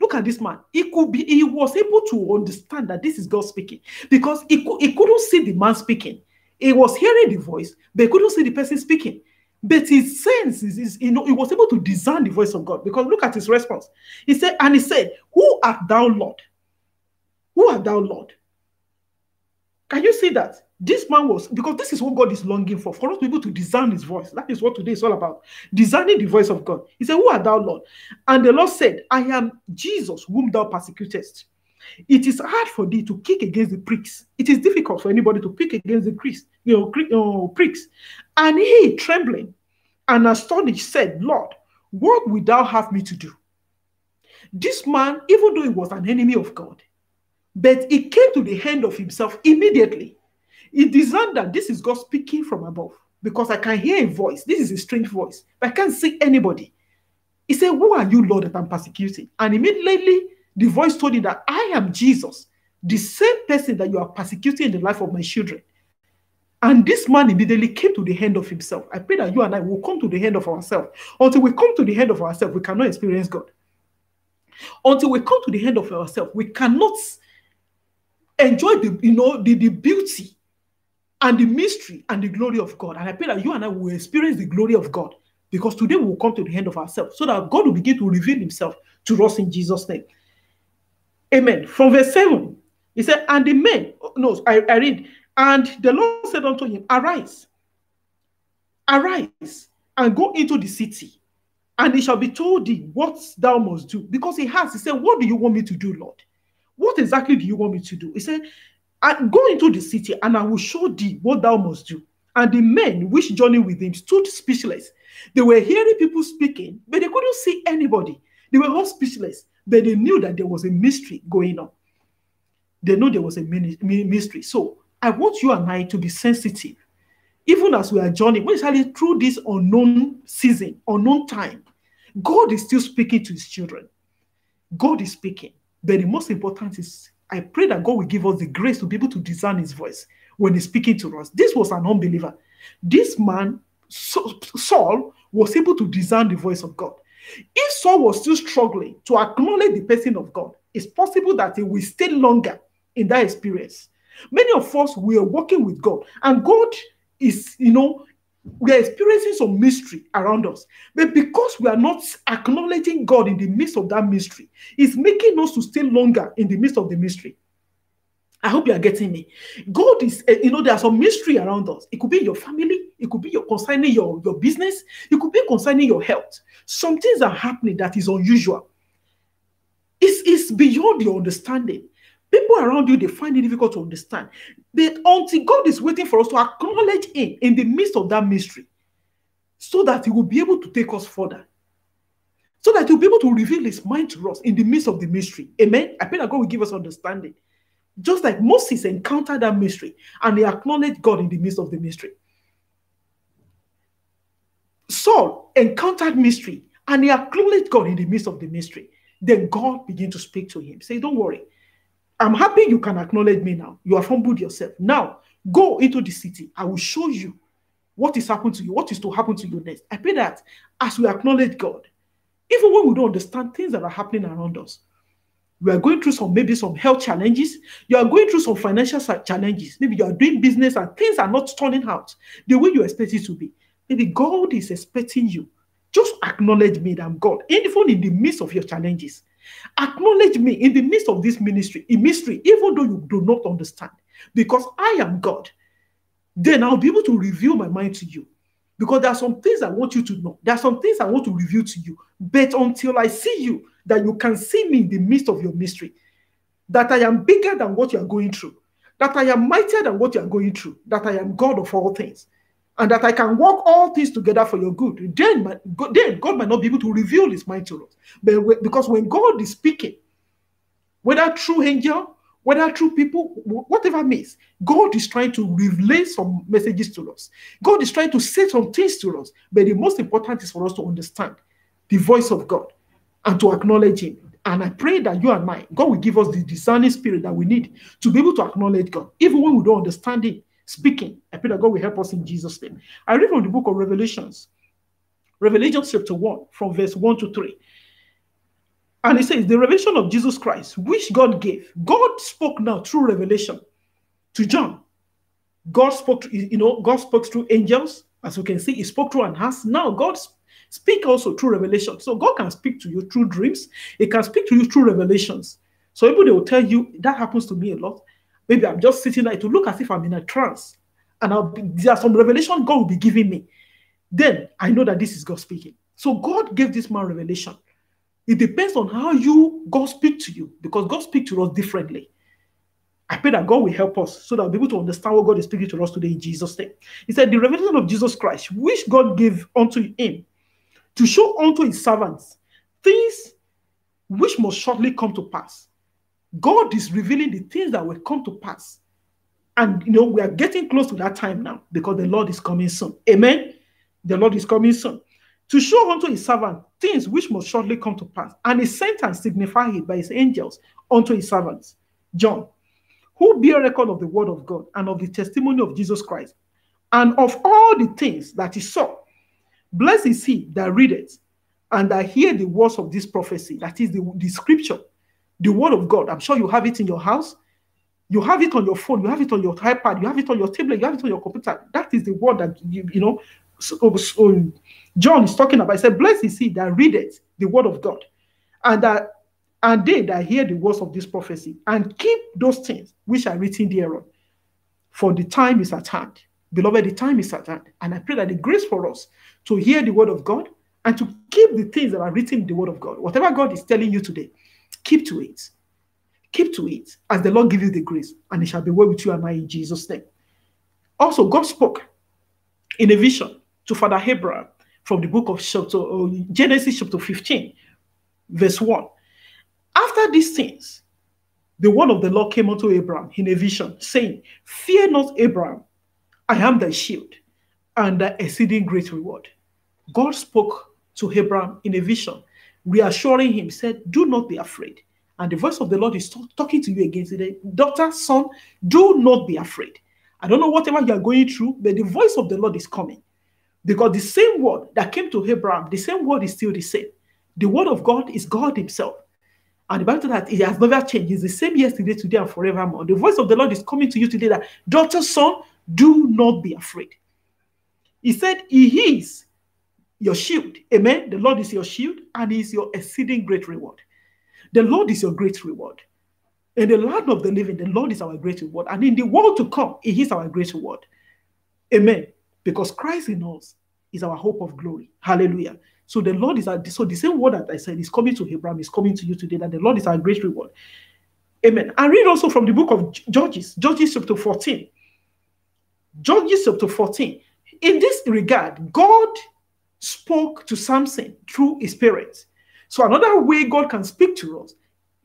Look at this man. He was able to understand that this is God speaking, because he couldn't see the man speaking. He was hearing the voice, but he couldn't see the person speaking. But his sense he was able to discern the voice of God, because look at his response. He said, who art thou, Lord? Who art thou, Lord? Can you see that? This man was, because this is what God is longing for us to be able to discern his voice. That is what today is all about. Discerning the voice of God. He said, who art thou, Lord? And the Lord said, I am Jesus whom thou persecutest. It is hard for thee to kick against the pricks. It is difficult for anybody to kick against the pricks. And he, trembling, and astonished said, Lord, what wilt thou have me to do? This man, even though he was an enemy of God, but he came to the end of himself immediately. He discerned that this is God speaking from above, because I can hear a voice. This is a strange voice, but I can't see anybody. He said, who are you, Lord, that I'm persecuting? And immediately the voice told him that I am Jesus, the same person that you are persecuting in the life of my children. And this man immediately came to the end of himself. I pray that you and I will come to the end of ourselves. Until we come to the end of ourselves, we cannot experience God. Until we come to the end of ourselves, we cannot enjoy the beauty and the mystery and the glory of God. And I pray that you and I will experience the glory of God, because today we will come to the end of ourselves, so that God will begin to reveal himself to us in Jesus' name. Amen. From verse 7, he said, and the men, no, I read, and the Lord said unto him, arise, and go into the city, and it shall be told thee what thou must do. Because he said, what do you want me to do, Lord? What exactly do you want me to do? He said, go into the city, and I will show thee what thou must do. And the men which journeyed with him stood speechless. They were hearing people speaking, but they couldn't see anybody. They were all speechless, but they knew that there was a mystery going on. They know there was a mystery. So I want you and I to be sensitive, even as we are journeying, especially through this unknown season, unknown time. God is still speaking to his children. God is speaking. But the most important is, I pray that God will give us the grace to be able to discern his voice when he's speaking to us. This was an unbeliever. This man, Saul, was able to discern the voice of God. If Saul was still struggling to acknowledge the person of God, it's possible that he will stay longer in that experience. Many of us, we are working with God, and God is, we are experiencing some mystery around us. But because we are not acknowledging God in the midst of that mystery, it's making us to stay longer in the midst of the mystery. I hope you are getting me. God is, there's some mystery around us. It could be your family. It could be concerning your business. It could be concerning your health. Some things are happening that is unusual. It's beyond your understanding. People around you, they find it difficult to understand. But until God is waiting for us to acknowledge him in the midst of that mystery, so that he will be able to take us further. So that he'll be able to reveal his mind to us in the midst of the mystery. Amen? I pray that God will give us understanding. Just like Moses encountered that mystery, and he acknowledged God in the midst of the mystery. Saul encountered mystery, and he acknowledged God in the midst of the mystery. Then God began to speak to him. Say, don't worry. I'm happy you can acknowledge me now. You have humbled yourself. Now, go into the city. I will show you what is happening to you, what is to happen to you next. I pray that as we acknowledge God, even when we don't understand things that are happening around us, we are going through maybe some health challenges. You are going through some financial challenges. Maybe you are doing business and things are not turning out the way you expect it to be. Maybe God is expecting you. Just acknowledge me that I'm God. Even in the midst of your challenges, acknowledge me in the midst of this mystery, even though you do not understand. Because I am God. Then I'll be able to reveal my mind to you. Because there are some things I want you to know. There are some things I want to reveal to you. But until I see you, that you can see me in the midst of your mystery, that I am bigger than what you are going through, that I am mightier than what you are going through, that I am God of all things, and that I can work all things together for your good, then God might not be able to reveal his mind to us. But because when God is speaking, whether through angel, whether through people, whatever means, God is trying to relay some messages to us. God is trying to say some things to us. But the most important is for us to understand the voice of God and to acknowledge him. And I pray that you and I, God will give us the discerning spirit that we need to be able to acknowledge God, even when we don't understand him speaking. I pray that God will help us in Jesus' name. I read from the book of Revelations, Revelation chapter 1, from verse 1 to 3. And it says, the revelation of Jesus Christ, which God gave. God spoke now through revelation to John. God spoke through angels. As you can see, he spoke through an ass. Now God speak also through revelation. So God can speak to you through dreams. He can speak to you through revelations. So people, they will tell you, that happens to me a lot. Maybe I'm just sitting there to look as if I'm in a trance. And there are some revelation God will be giving me. Then I know that this is God speaking. So God gave this man revelation. It depends on how God speaks to you, because God speaks to us differently. I pray that God will help us so that we'll be able to understand what God is speaking to us today in Jesus' name. He said, the revelation of Jesus Christ, which God gave unto him to show unto his servants things which must shortly come to pass. God is revealing the things that will come to pass. And, we are getting close to that time now because the Lord is coming soon. Amen? The Lord is coming soon. To show unto his servant things which must shortly come to pass. And he sent and signified it by his angels unto his servants, John, who bear record of the word of God and of the testimony of Jesus Christ, and of all the things that he saw. Blessed is he that readeth and that hear the words of this prophecy, that is the scripture, the word of God. I'm sure you have it in your house. You have it on your phone. You have it on your iPad. You have it on your tablet. You have it on your computer. That is the word that, so John is talking about. He said, blessed is he that readeth the word of God, and they that hear the words of this prophecy, and keep those things which are written thereon. For the time is at hand. Beloved, the time is at hand. And I pray that the grace for us to hear the word of God and to keep the things that are written in the word of God. Whatever God is telling you today, keep to it. Keep to it as the Lord give you the grace, and it shall be well with you and I in Jesus' name. Also, God spoke in a vision to Father Abraham from the book of Genesis chapter 15, verse 1. After these things, the word of the Lord came unto Abraham in a vision, saying, fear not, Abraham, I am thy shield and thy exceeding great reward. God spoke to Abraham in a vision, reassuring him, said, do not be afraid. And the voice of the Lord is talking to you again today. Daughter, son, do not be afraid. I don't know whatever you are going through, but the voice of the Lord is coming. Because the same word that came to Abraham, the same word is still the same. The word of God is God himself. And the Bible says that it has never changed. It's the same yesterday, today, and forevermore. The voice of the Lord is coming to you today that, daughter, son, do not be afraid. He said, he is your shield. Amen. The Lord is your shield, and he is your exceeding great reward. The Lord is your great reward. In the land of the living, the Lord is our great reward. And in the world to come, he is our great reward. Amen. Because Christ in us is our hope of glory. Hallelujah. So the Lord is so the same word that I said is coming to Abraham, is coming to you today, that the Lord is our great reward. Amen. I read also from the book of Judges chapter 14. Judges chapter 14. In this regard, God spoke to Samson through his parents. So another way God can speak to us,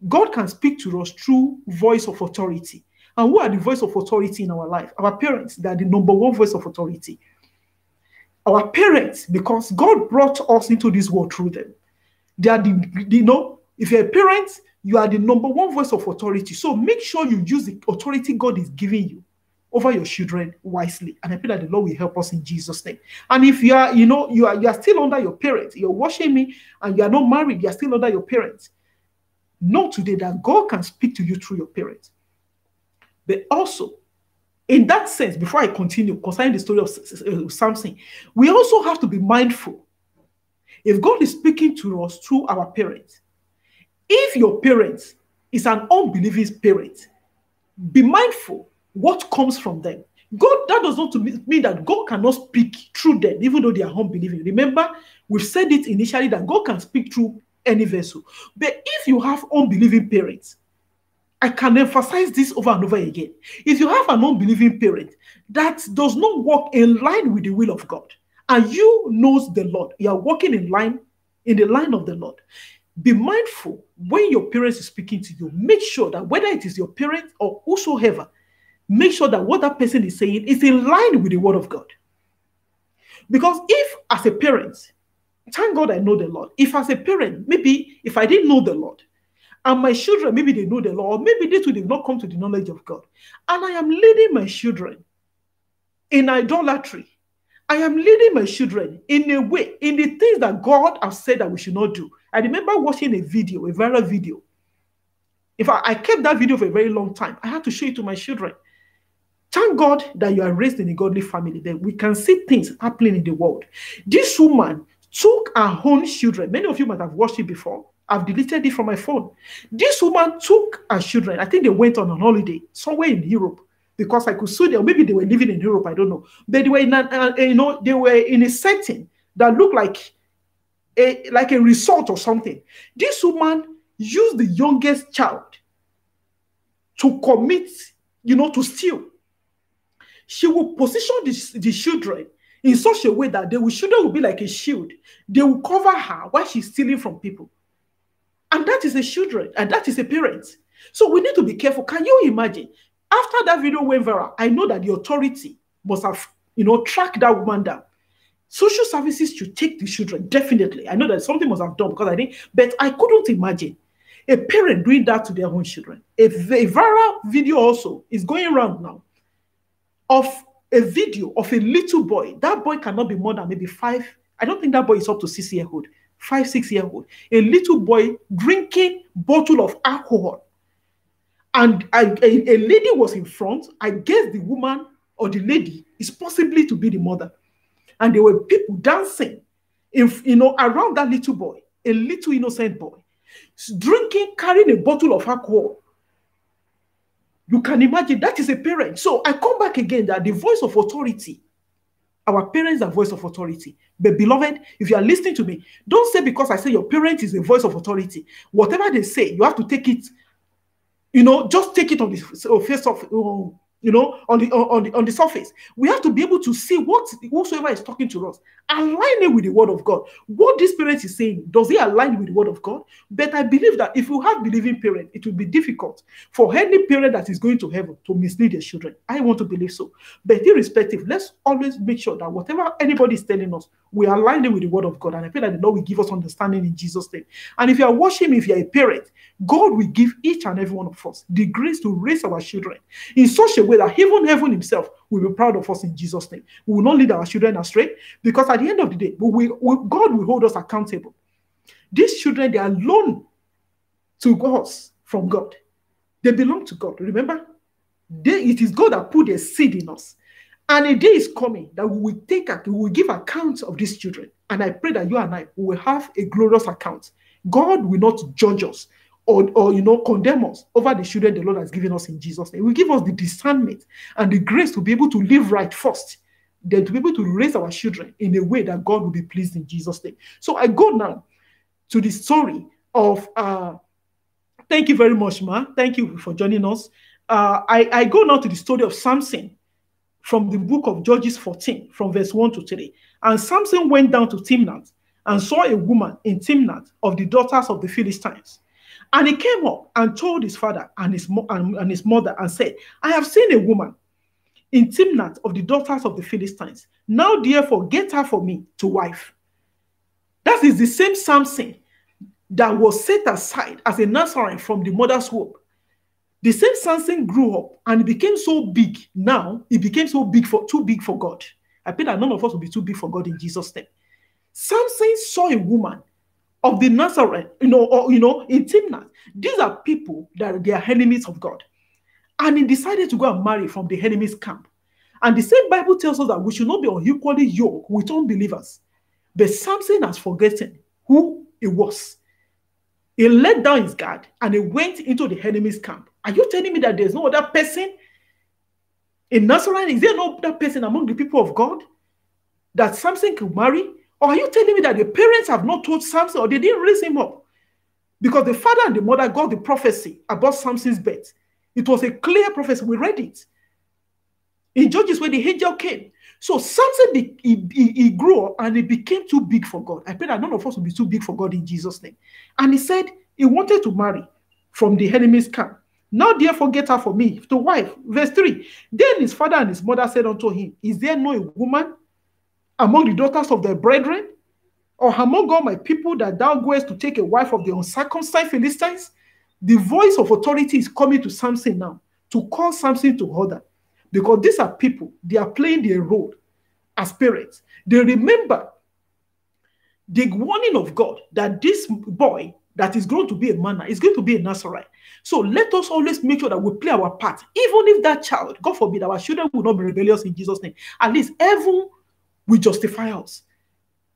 God can speak to us through voice of authority. And who are the voice of authority in our life? Our parents. They are the number one voice of authority. Our parents, because God brought us into this world through them. They are if you're a parent, you are the number one voice of authority. So make sure you use the authority God is giving you over your children wisely. And I pray that the Lord will help us in Jesus' name. And if you are, you are still under your parents, you're watching me and you are not married, you are still under your parents. Know today that God can speak to you through your parents. But also, in that sense, before I continue concerning the story of Samson, we also have to be mindful. If God is speaking to us through our parents, if your parent is an unbelieving parent, be mindful what comes from them. God, that does not mean that God cannot speak through them, even though they are unbelieving. Remember, we've said it initially that God can speak through any vessel. But if you have unbelieving parents, I can emphasize this over and over again. If you have an unbelieving parent that does not walk in line with the will of God, and you knows the Lord, you are walking in the line of the Lord, be mindful when your parents is speaking to you. Make sure that whether it is your parent or whosoever, make sure that what that person is saying is in line with the word of God. Because if as a parent, thank God I know the Lord. If as a parent, maybe if I didn't know the Lord, and my children, maybe they know the Lord, or maybe they too did not come to the knowledge of God, and I am leading my children in idolatry, I am leading my children in a way, in the things that God has said that we should not do. I remember watching a viral video. In fact, I kept that video for a very long time. I had to show it to my children. Thank God that you are raised in a godly family. Then we can see things happening in the world. This woman took her own children. Many of you might have watched it before. I've deleted it from my phone. This woman took her children. I think they went on a holiday somewhere in Europe, because I could see them. Maybe they were living in Europe. I don't know. But they were they were in a setting that looked like a resort or something. This woman used the youngest child to commit, to steal. She will position the children in such a way that the children will be like a shield. They will cover her while she's stealing from people. And that is a children, and that is a parent. So we need to be careful. Can you imagine? After that video went viral, I know that the authority must have, tracked that woman down. Social services should take the children, definitely. I know that something must have done because I didn't, but I couldn't imagine a parent doing that to their own children. A viral video also is going around now of a video of a little boy. That boy cannot be more than maybe 5. I don't think that boy is up to 6 years old. 5, 6 years old. A little boy drinking bottle of alcohol. And a lady was in front. I guess the woman or the lady is possibly to be the mother. And there were people dancing, around that little boy, a little innocent boy, drinking, carrying a bottle of alcohol. You can imagine that is a parent. So I come back again that the voice of authority, our parents are voice of authority. But beloved, if you are listening to me, don't say because I say your parent is a voice of authority. Whatever they say, you have to take it, just take it on the face of, on the surface. We have to be able to see whosoever is talking to us, align it with the word of God. What this parent is saying, does it align with the word of God? But I believe that if you have believing parents, it will be difficult for any parent that is going to heaven to mislead their children. I want to believe so. But irrespective, let's always make sure that whatever anybody is telling us, we align it with the word of God. And I pray that the Lord will give us understanding in Jesus' name. And if you are watching me, if you are a parent, God will give each and every one of us the grace to raise our children in such a way that even heaven himself will be proud of us in Jesus' name. We will not lead our children astray, because at the end of the day, God will hold us accountable. These children, they are loaned to us from God. They belong to God. Remember, it is God that put their seed in us. And a day is coming that we will give account of these children. And I pray that you and I will have a glorious account. God will not judge us or condemn us over the children the Lord has given us in Jesus' name. He will give us the discernment and the grace to be able to live right first, then to be able to raise our children in a way that God will be pleased in Jesus' name. So I go now to the story of, thank you very much, Ma. Thank you for joining us. I go now to the story of Samson from the book of Judges 14, from verse 1 to 3. And Samson went down to Timnath and saw a woman in Timnath of the daughters of the Philistines. And he came up and told his father and his mother and said, I have seen a woman in Timnath of the daughters of the Philistines. Now therefore get her for me to wife. That is the same Samson that was set aside as a Nazarene from the mother's womb. The same Samson grew up and became so big. Now he became too big for God. I pray that none of us will be too big for God in Jesus' name. Samson saw a woman of the Nazarene, in Timnath. These are people that they are enemies of God. And he decided to go and marry from the enemy's camp. And the same Bible tells us that we should not be unequally yoked with unbelievers. But Samson has forgotten who he was. He let down his guard and he went into the enemy's camp. Are you telling me that there's no other person in Nazareth? Is there no other person among the people of God that Samson could marry? Or are you telling me that the parents have not told Samson, or they didn't raise him up? Because the father and the mother got the prophecy about Samson's birth. It was a clear prophecy. We read it in Judges when the angel came. So Samson, he grew up and he became too big for God. I pray that none of us will be too big for God in Jesus' name. And he said he wanted to marry from the enemy's camp. Now therefore get her for me to wife. Verse 3. Then his father and his mother said unto him, is there no woman among the daughters of thy brethren, or among all my people, that thou goest to take a wife of the uncircumcised Philistines? The voice of authority is coming to Samson now to call Samson to order, because these are people, they are playing their role as parents. They remember the warning of God that this boy that is going to be a man is going to be a Nazarite. So let us always make sure that we play our part, even if that child, God forbid, our children will not be rebellious in Jesus' name. At least heaven will justify us.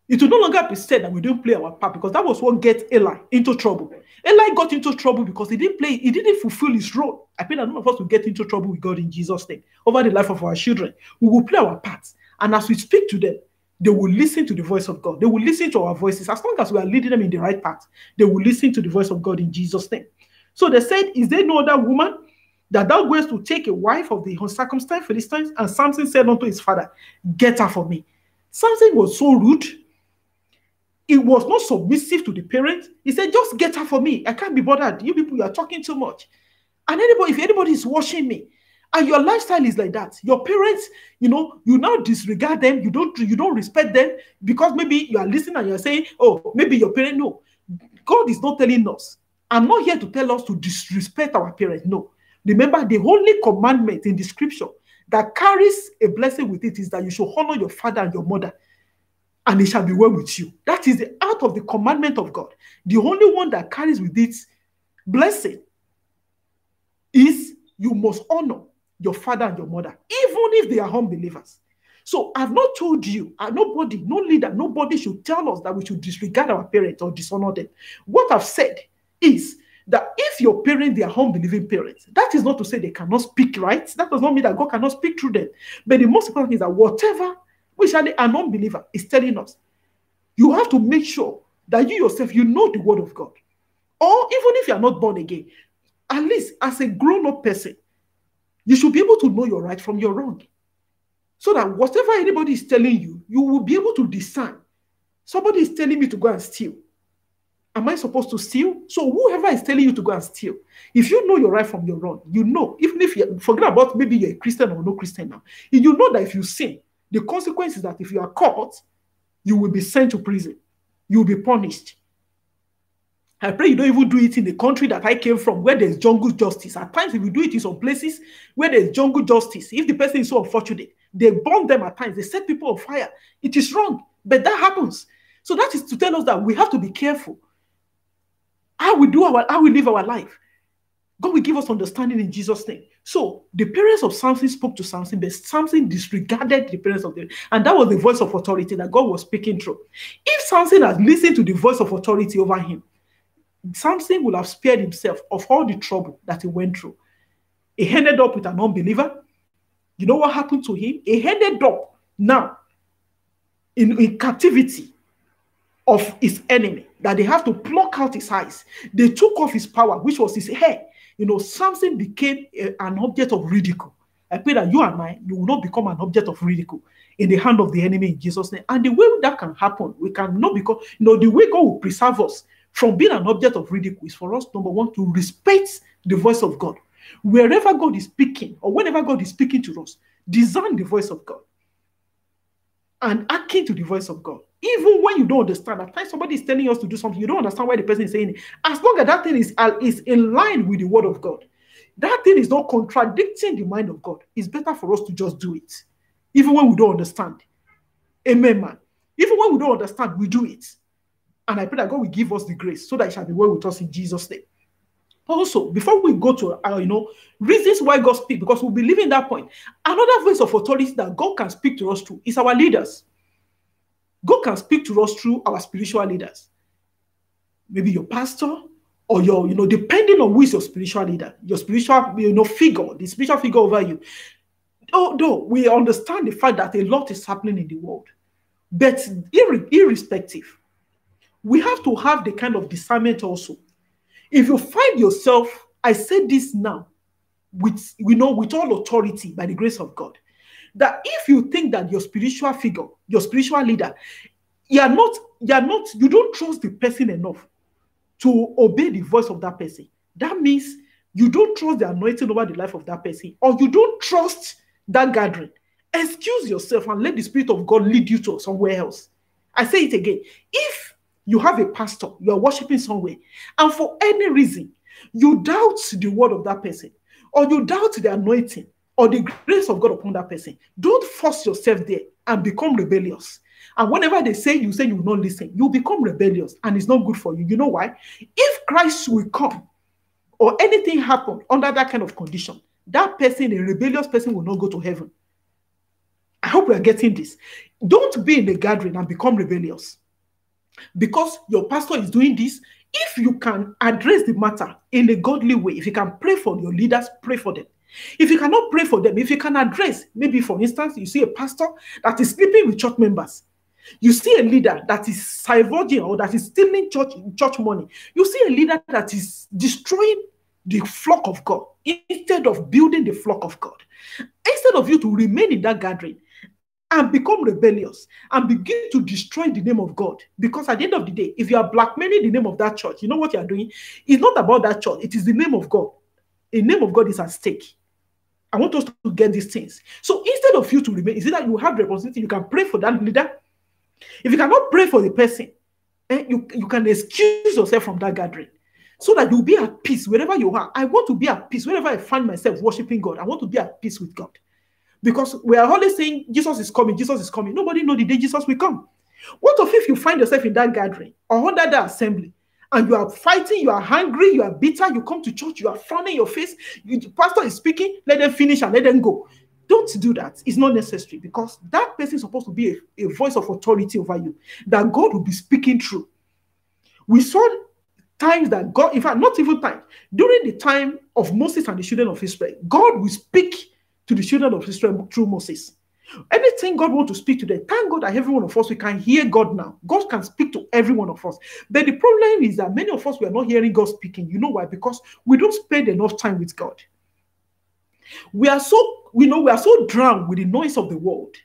It will no longer be said that we don't play our part, because that was what get Eli into trouble. Eli got into trouble because he didn't fulfill his role. I think that none of us will get into trouble with God in Jesus' name over the life of our children. We will play our parts, and as we speak to them, they will listen to the voice of God. They will listen to our voices. As long as we are leading them in the right path, they will listen to the voice of God in Jesus' name. So they said, is there no other woman that thou goest to take a wife of the uncircumcised Philistines? And Samson said unto his father, get her for me. Samson was so rude. He was not submissive to the parents. He said, just get her for me. I can't be bothered. You people, you are talking too much. And if anybody is watching me, and your lifestyle is like that, your parents, you now disregard them, you don't respect them, because maybe you are listening and you're saying, oh, maybe your parent, no. God is not telling us. I'm not here to tell us to disrespect our parents. No. Remember, the only commandment in the scripture that carries a blessing with it is that you should honor your father and your mother, and it shall be well with you. That is out of the commandment of God. The only one that carries with it blessing is you must honor your father and your mother, even if they are unbelievers. So I've not told you, nobody, no leader, nobody should tell us that we should disregard our parents or dishonor them. What I've said is that if your parents, they are unbelieving parents, that is not to say they cannot speak right. That does not mean that God cannot speak through them. But the most important thing is that whatever which an unbeliever is telling us, you have to make sure that you yourself, you know the word of God. Or even if you are not born again, at least as a grown-up person, you should be able to know your right from your wrong. So that whatever anybody is telling you, you will be able to discern. Somebody is telling me to go and steal. Am I supposed to steal? So whoever is telling you to go and steal, if you know your right from your wrong, you know, even if you forget about maybe you're a Christian or no Christian now, you know that if you sin, the consequence is that if you are caught, you will be sent to prison. You will be punished. I pray you don't even do it in the country that I came from, where there's jungle justice. At times, if you do it in some places where there's jungle justice, if the person is so unfortunate, they burn them at times. They set people on fire. It is wrong, but that happens. So that is to tell us that we have to be careful how we live our life. God will give us understanding in Jesus' name. So the parents of Samson spoke to Samson, but Samson disregarded the parents of them. And that was the voice of authority that God was speaking through. If Samson had listened to the voice of authority over him, Samson would have spared himself of all the trouble that he went through. He ended up with an unbeliever. You know what happened to him? He ended up now in captivity of his enemy, that they have to pluck out his eyes. They took off his power, which was his hair. Samson became an object of ridicule. I pray that you and I, you will not become an object of ridicule in the hand of the enemy in Jesus' name. And the way that can happen, we cannot become, the way God will preserve us from being an object of ridicule is for us, number one, to respect the voice of God. Wherever God is speaking, or whenever God is speaking to us, discern the voice of God and akin to the voice of God. Even when you don't understand, at times somebody is telling us to do something, you don't understand why the person is saying it. As long as that thing is in line with the word of God, that thing is not contradicting the mind of God, it's better for us to just do it. Even when we don't understand. Amen, man. Even when we don't understand, we do it. And I pray that God will give us the grace so that it shall be well with us in Jesus' name. Also, before we go to, reasons why God speaks, because we'll be leaving that point, another voice of authority that God can speak to us through is our leaders. God can speak to us through our spiritual leaders. Maybe your pastor or your, depending on who is your spiritual leader, your spiritual, figure, the spiritual figure over you. Although we understand the fact that a lot is happening in the world, but irrespective, we have to have the kind of discernment also. If you find yourself, I say this now, with all authority by the grace of God, that if you think that your spiritual figure, your spiritual leader, you don't trust the person enough to obey the voice of that person. That means you don't trust the anointing over the life of that person, or you don't trust that gathering. Excuse yourself and let the Spirit of God lead you to somewhere else. I say it again. If you have a pastor, you are worshiping somewhere, and for any reason, you doubt the word of that person, or you doubt the anointing, or the grace of God upon that person, don't force yourself there and become rebellious. And whenever they say you will not listen, you become rebellious, and it's not good for you. You know why? If Christ will come, or anything happen under that kind of condition, that person, a rebellious person, will not go to heaven. I hope we are getting this. Don't be in a gathering and become rebellious because your pastor is doing this. If you can address the matter in a godly way, if you can pray for your leaders, pray for them. If you cannot pray for them, if you can address, maybe for instance, you see a pastor that is sleeping with church members. You see a leader that is savaging or that is stealing church money. You see a leader that is destroying the flock of God, instead of building the flock of God, instead of you to remain in that gathering and become rebellious and begin to destroy the name of God. Because at the end of the day, if you are blackmailing the name of that church, you know what you are doing? It's not about that church. It is the name of God. The name of God is at stake. I want us to get these things. So instead of you to remain, is it that you have the responsibility, you can pray for that leader? If you cannot pray for the person, you can excuse yourself from that gathering so that you'll be at peace wherever you are. I want to be at peace wherever I find myself worshiping God. I want to be at peace with God. Because we are always saying, Jesus is coming, Jesus is coming. Nobody knows the day Jesus will come. What if you find yourself in that gathering or under that assembly and you are fighting, you are hungry, you are bitter, you come to church, you are frowning your face, the pastor is speaking, let them finish and let them go. Don't do that. It's not necessary, because that person is supposed to be a voice of authority over you, that God will be speaking through. We saw times that God, in fact, not even time, during the time of Moses and the children of Israel, God will speak to the children of Israel through Moses. Anything God wants to speak to them, thank God that every one of us, we can hear God now. God can speak to every one of us. But the problem is that many of us, we are not hearing God speaking. You know why? Because we don't spend enough time with God. We are so drowned with the noise of the world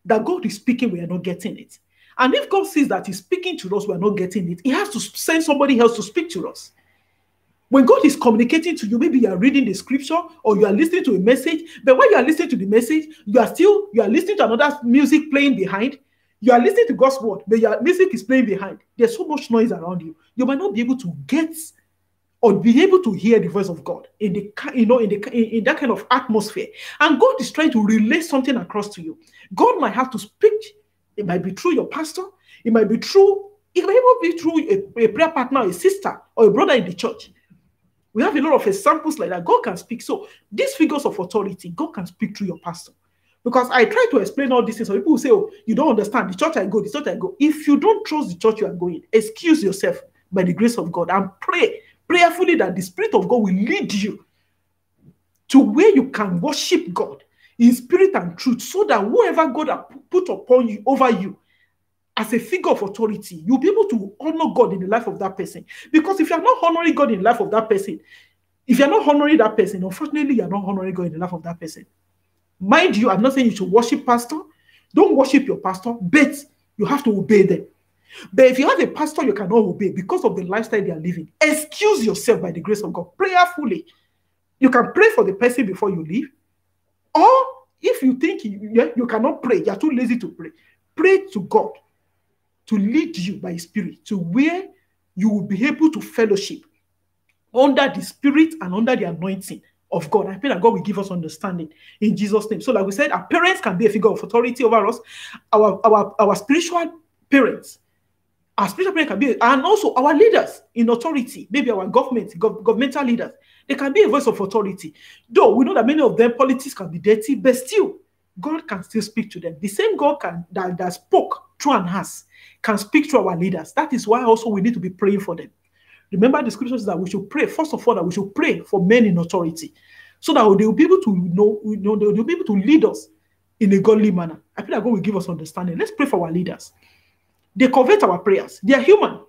that God is speaking, we are not getting it. And if God sees that he's speaking to us, we are not getting it, he has to send somebody else to speak to us. When God is communicating to you, maybe you are reading the scripture or you are listening to a message, but when you are listening to the message, you are listening to another music playing behind. You are listening to God's word, but your music is playing behind. There's so much noise around you. You might not be able to get or be able to hear the voice of God in that kind of atmosphere. And God is trying to relay something across to you. God might have to speak. It might be through your pastor. It might be through a prayer partner, a sister, or a brother in the church. We have a lot of examples like that. God can speak. So these figures of authority, God can speak through your pastor. Because I try to explain all these things. So people will say, oh, you don't understand. The church I go, the church I go. If you don't trust the church you are going, excuse yourself by the grace of God and pray prayerfully that the Spirit of God will lead you to where you can worship God in spirit and truth, so that whoever God has put upon you, over you, as a figure of authority, you'll be able to honor God in the life of that person. Because if you're not honoring God in the life of that person, if you're not honoring that person, unfortunately, you're not honoring God in the life of that person. Mind you, I'm not saying you should worship pastor. Don't worship your pastor, but you have to obey them. But if you have a pastor you cannot obey because of the lifestyle they are living, excuse yourself by the grace of God prayerfully. You can pray for the person before you leave. Or if you think you cannot pray, you're too lazy to pray, pray to God to lead you by His Spirit to where you will be able to fellowship under the Spirit and under the anointing of God. I pray that God will give us understanding in Jesus' name. So like we said, our parents can be a figure of authority over us. Our spiritual parents, can be, and also our leaders in authority, maybe our governmental leaders, they can be a voice of authority. Though we know that many of them, politics can be dirty, but still, God can still speak to them. The same God that spoke through Annas can speak to our leaders. That is why also we need to be praying for them. Remember the scriptures that we should pray, first of all, that we should pray for men in authority, so that they will be able to they'll be able to lead us in a godly manner. I feel like God will give us understanding. Let's pray for our leaders. They covet our prayers. They are human.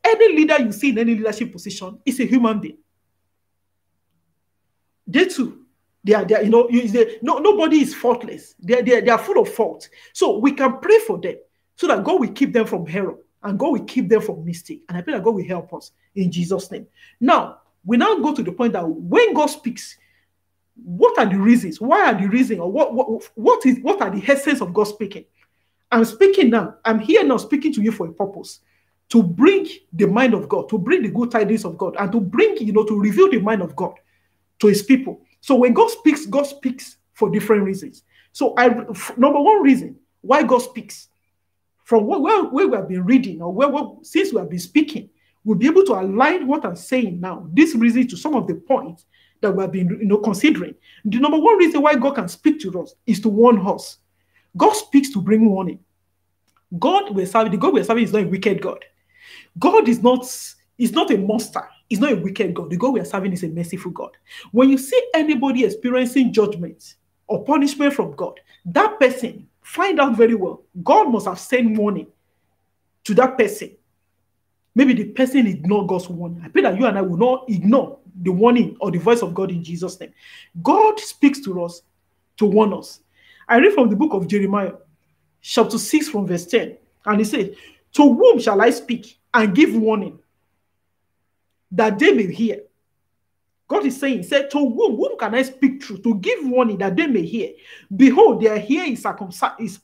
Any leader you see in any leadership position is a human being. They too. Nobody is faultless. They are full of fault. So we can pray for them so that God will keep them from error and God will keep them from mistake. And I pray that God will help us in Jesus' name. Now, we now go to the point that when God speaks, what are the reasons? Why are the reasons? Or what are the essence of God speaking? I'm speaking now. I'm here now speaking to you for a purpose. To bring the mind of God, to bring the good tidings of God, and to bring, to reveal the mind of God to His people. So when God speaks for different reasons. So number one reason why God speaks, from where we have been reading, or since we have been speaking, we'll be able to align what I'm saying now, this reason, to some of the points that we have been considering. The number one reason why God can speak to us is to warn us. God speaks to bring warning. The God we're serving is not a wicked God. God is not a monster. He's not a wicked God. The God we are serving is a merciful God. When you see anybody experiencing judgment or punishment from God, that person, find out very well, God must have sent warning to that person. Maybe the person ignored God's warning. I pray that you and I will not ignore the warning or the voice of God in Jesus' name. God speaks to us to warn us. I read from the book of Jeremiah, chapter 6 from verse 10. And he said, to whom shall I speak and give warning that they may hear? God is saying, he said, to whom can I speak through to give warning that they may hear? Behold, their ear is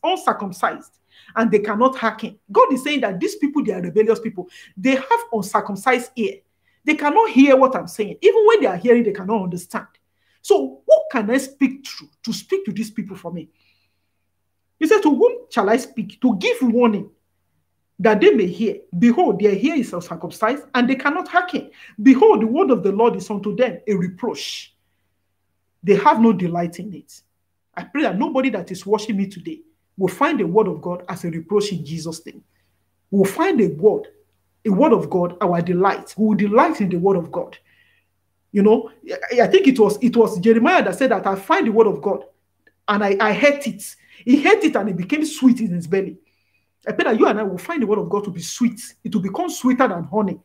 uncircumcised, and they cannot hearken. God is saying that these people, they are rebellious people. They have uncircumcised ear. They cannot hear what I'm saying. Even when they are hearing, they cannot understand. So who can I speak through to speak to these people for me? He said, to whom shall I speak to give warning that they may hear? Behold, their ear is uncircumcised, and they cannot hearken. Behold, the word of the Lord is unto them a reproach. They have no delight in it. I pray that nobody that is watching me today will find the word of God as a reproach in Jesus' name. We'll find a word of God, our delight. We will delight in the word of God. You know, I think it was Jeremiah that said that I find the word of God and I hate it. He hate it and it became sweet in his belly. I pray that you and I will find the word of God to be sweet. It will become sweeter than honey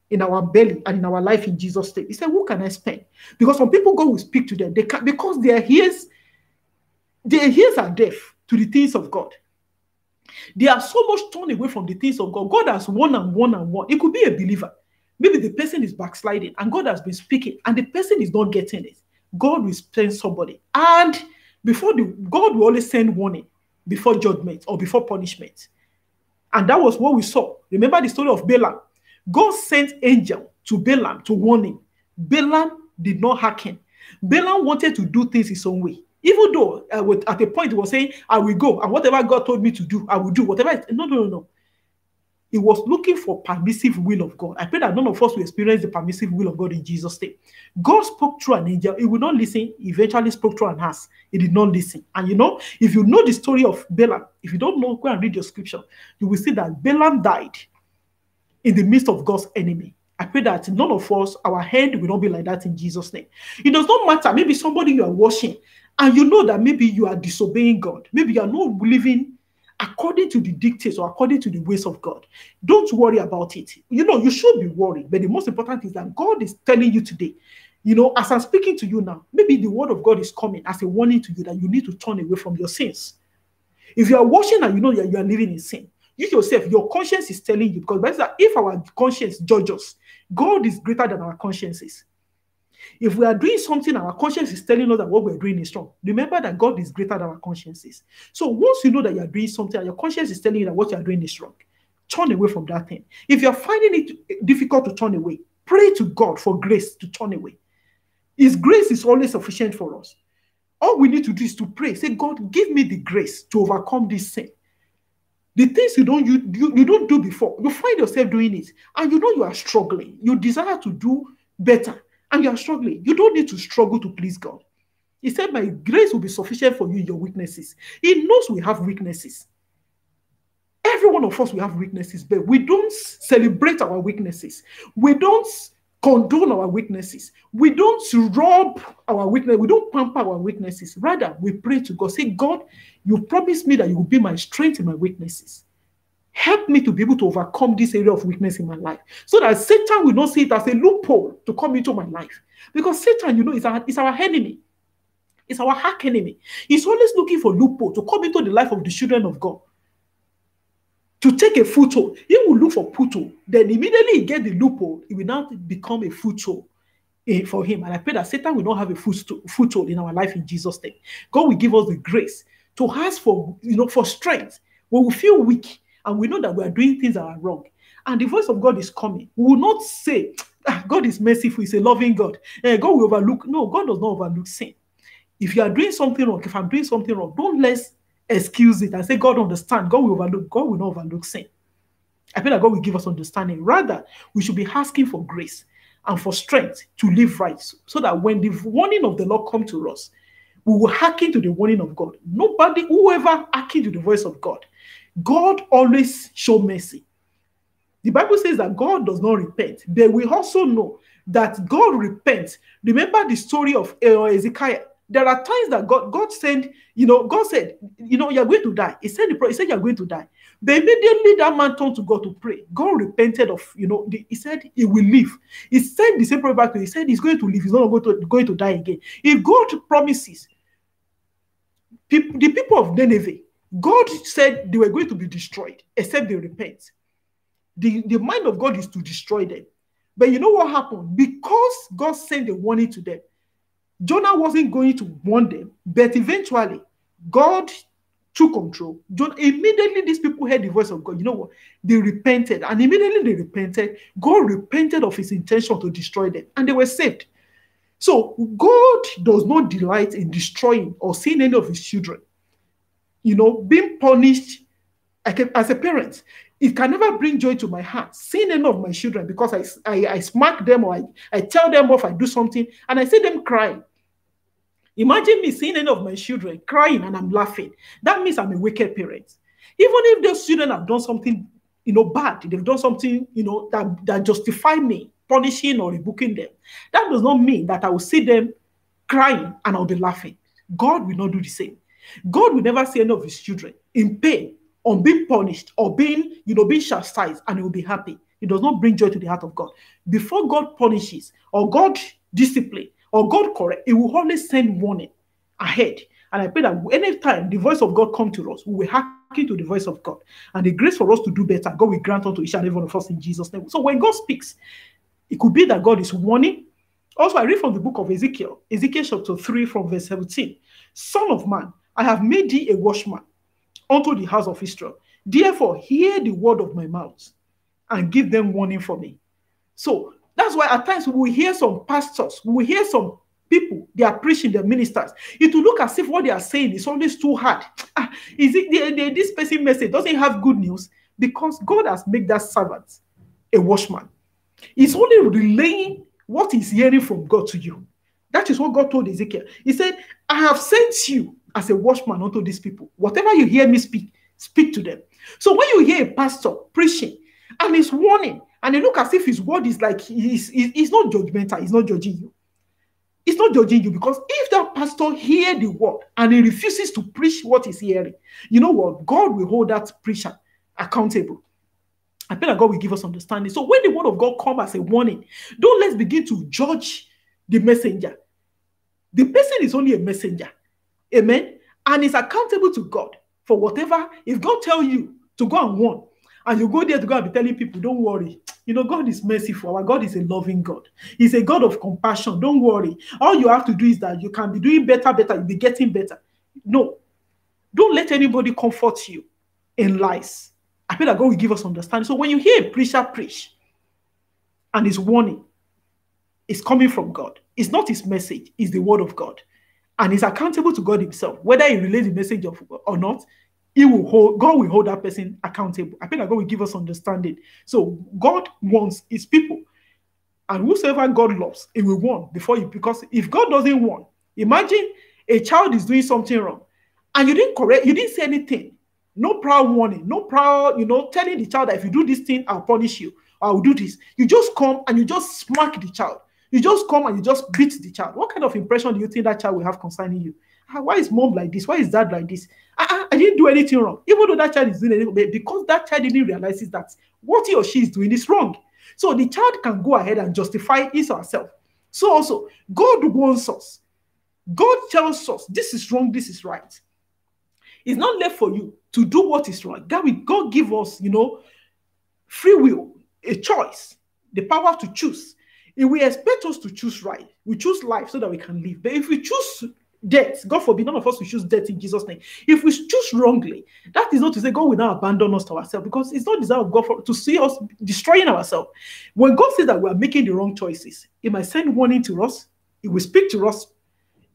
in our belly and in our life in Jesus' name. He said, who can I spend? Because some people, God will speak to them. They can, because their ears are deaf to the things of God. They are so much turned away from the things of God. God has one and one and one. It could be a believer. Maybe the person is backsliding and God has been speaking and the person is not getting it. God will send somebody. And God will always send warning before judgment or before punishment. And that was what we saw. Remember the story of Balaam. God sent angel to Balaam to warn him. Balaam did not hearken. Balaam wanted to do things his own way. Even though at a point he was saying, I will go, and whatever God told me to do, I will do. Whatever. No. He was looking for permissive will of God. I pray that none of us will experience the permissive will of God in Jesus' name. God spoke through an angel. He would not listen. He eventually spoke through an ass. He did not listen. And you know, if you know the story of Balaam, if you don't know, go and read your scripture. You will see that Balaam died in the midst of God's enemy. I pray that none of us, our hand will not be like that in Jesus' name. It does not matter. Maybe somebody you are watching and you know that maybe you are disobeying God. Maybe you are not living according to the dictates or according to the ways of God. Don't worry about it. You know, you should be worried. But the most important is that God is telling you today, you know, as I'm speaking to you now, maybe the word of God is coming as a warning to you that you need to turn away from your sins. If you are watching and you know that you are living in sin, you yourself, your conscience is telling you, because if our conscience judges us, God is greater than our consciences. If we are doing something, our conscience is telling us that what we're doing is wrong. Remember that God is greater than our consciences. So once you know that you're doing something and your conscience is telling you that what you're doing is wrong, turn away from that thing. If you're finding it difficult to turn away, pray to God for grace to turn away. His grace is always sufficient for us. All we need to do is to pray. Say, God, give me the grace to overcome this sin. The things you don't do before, you find yourself doing it, and you know you are struggling. You desire to do better, and you are struggling. You don't need to struggle to please God. He said, my grace will be sufficient for you in your weaknesses. He knows we have weaknesses. Every one of us will have weaknesses, but we don't celebrate our weaknesses. We don't condone our weaknesses. We don't rub our weakness. We don't pamper our weaknesses. Rather, we pray to God. Say, God, you promised me that you will be my strength in my weaknesses. Help me to be able to overcome this area of weakness in my life, so that Satan will not see it as a loophole to come into my life. Because Satan, you know, is our enemy. It's our hack enemy. He's always looking for loophole to come into the life of the children of God, to take a foothold. He will look for foothold. Then immediately he gets the loophole, it will now become a foothold for him. And I pray that Satan will not have a foothold in our life in Jesus' name. God will give us the grace to ask for, for strength when we feel weak and we know that we are doing things that are wrong. And the voice of God is coming. We will not say, God is merciful, he's a loving God. God will overlook. No, God does not overlook sin. If you are doing something wrong, if I'm doing something wrong, don't let's excuse it and say, God understand. God will overlook. God will not overlook sin. I feel that God will give us understanding. Rather, we should be asking for grace and for strength to live right, so that when the warning of the Lord comes to us, we will hearken to the warning of God. Whoever hearken to the voice of God, God always show mercy. The Bible says that God does not repent, but we also know that God repents. Remember the story of Ezekiel. There are times that God said, God said, you're going to die. He said you're going to die. But immediately that man turned to God to pray. God repented of, he said he will live. He said the same prayer back to him. He said he's going to live. He's not going to die again. If God promises, the people of Nineveh, God said they were going to be destroyed except they repent. The mind of God is to destroy them. But you know what happened? Because God sent a warning to them, Jonah wasn't going to warn them, but eventually God took control. Immediately these people heard the voice of God. You know what? They repented. And immediately they repented. God repented of his intention to destroy them. And they were saved. So God does not delight in destroying or seeing any of his children, being punished. As a parent, it can never bring joy to my heart seeing any of my children because I smack them or I tell them off, I do something, and I see them crying. Imagine me seeing any of my children crying and I'm laughing. That means I'm a wicked parent. Even if those children have done something, bad, they've done something, that justify me punishing or rebuking them. That does not mean that I will see them crying and I'll be laughing. God will not do the same. God will never see any of his children in pain or being punished or being chastised and he will be happy. It does not bring joy to the heart of God. Before God punishes or God discipline or God correct, he will always send warning ahead. And I pray that anytime the voice of God comes to us, we will hearken to the voice of God. And the grace for us to do better, God will grant unto each and every one of us in Jesus' name. So when God speaks, it could be that God is warning. Also, I read from the book of Ezekiel chapter 3 from verse 17. Son of man, I have made thee a watchman unto the house of Israel. Therefore, hear the word of my mouth and give them warning for me. So that's why at times we will hear some pastors, we will hear some people, they are preaching, their ministers. It will look as if what they are saying is always too hard. Is it this person message doesn't have good news? Because God has made that servant a watchman. He's only relaying what he's hearing from God to you. That is what God told Ezekiel. He said, I have sent you as a watchman unto these people. Whatever you hear me speak, speak to them. So when you hear a pastor preaching and he's warning, and you look as if his word is like, he's not judgmental, he's not judging you. It's not judging you, because if that pastor hear the word and he refuses to preach what he's hearing, you know what? God will hold that preacher accountable. I pray that God will give us understanding. So when the word of God comes as a warning, don't let's begin to judge the messenger. The person is only a messenger. Amen. And is accountable to God for whatever. If God tells you to go and warn, and you go there to go and be telling people, don't worry. God is merciful. Our God is a loving God. He's a God of compassion. Don't worry. All you have to do is that you can be doing better. You'll be getting better. No. Don't let anybody comfort you in lies. I pray that God will give us understanding. So when you hear a preacher preach and his warning is coming from God, it's not his message, it's the word of God. And he's accountable to God himself. Whether he relays the message or not, God will hold that person accountable. I pray that God will give us understanding. So God wants his people. And whosoever God loves, he will warn before you. Because if God doesn't warn, imagine a child is doing something wrong and you didn't correct, you didn't say anything. No prior warning, no prior, telling the child that if you do this thing, I'll punish you, or I'll do this. You just come and you just smack the child. You just come and you just beat the child. What kind of impression do you think that child will have concerning you? Why is mom like this? Why is dad like this? I didn't do anything wrong. Even though that child is doing anything, because that child didn't realize that what he or she is doing is wrong. So the child can go ahead and justify his or herself. So also, God warns us. God tells us this is wrong, this is right. It's not left for you to do what is right. God give us, free will, a choice, the power to choose. If we expect us to choose right, we choose life so that we can live. But if we choose death, God forbid, none of us will choose death in Jesus' name. If we choose wrongly, that is not to say God will not abandon us to ourselves, because it's not desire of God to see us destroying ourselves. When God says that we are making the wrong choices, He might send warning to us. He will speak to us.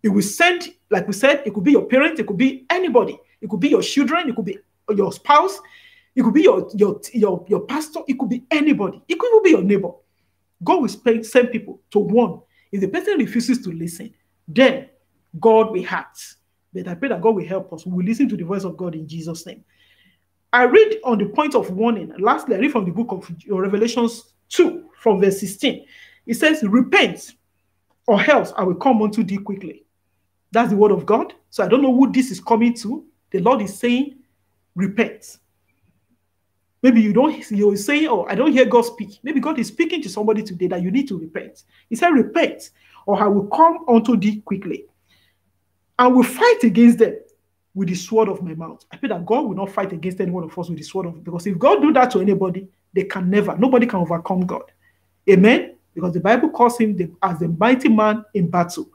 It will send, like we said, it could be your parent, it could be anybody. It could be your children, it could be your spouse, it could be your pastor, it could be anybody. It could even be your neighbor. God will send people to warn. If the person refuses to listen, then God will act. But I pray that God will help us. We will listen to the voice of God in Jesus' name. I read on the point of warning. Lastly, I read from the book of Revelations 2 from verse 16. It says, repent, or else I will come unto thee quickly. That's the word of God. So I don't know who this is coming to. The Lord is saying, repent. Maybe you're saying, oh, I don't hear God speak. Maybe God is speaking to somebody today that you need to repent. He said, repent, or I will come unto thee quickly. And will fight against them with the sword of my mouth. I pray that God will not fight against any one of us with the sword of, because if God do that to anybody, nobody can overcome God. Amen? Because the Bible calls him as the mighty man in battle.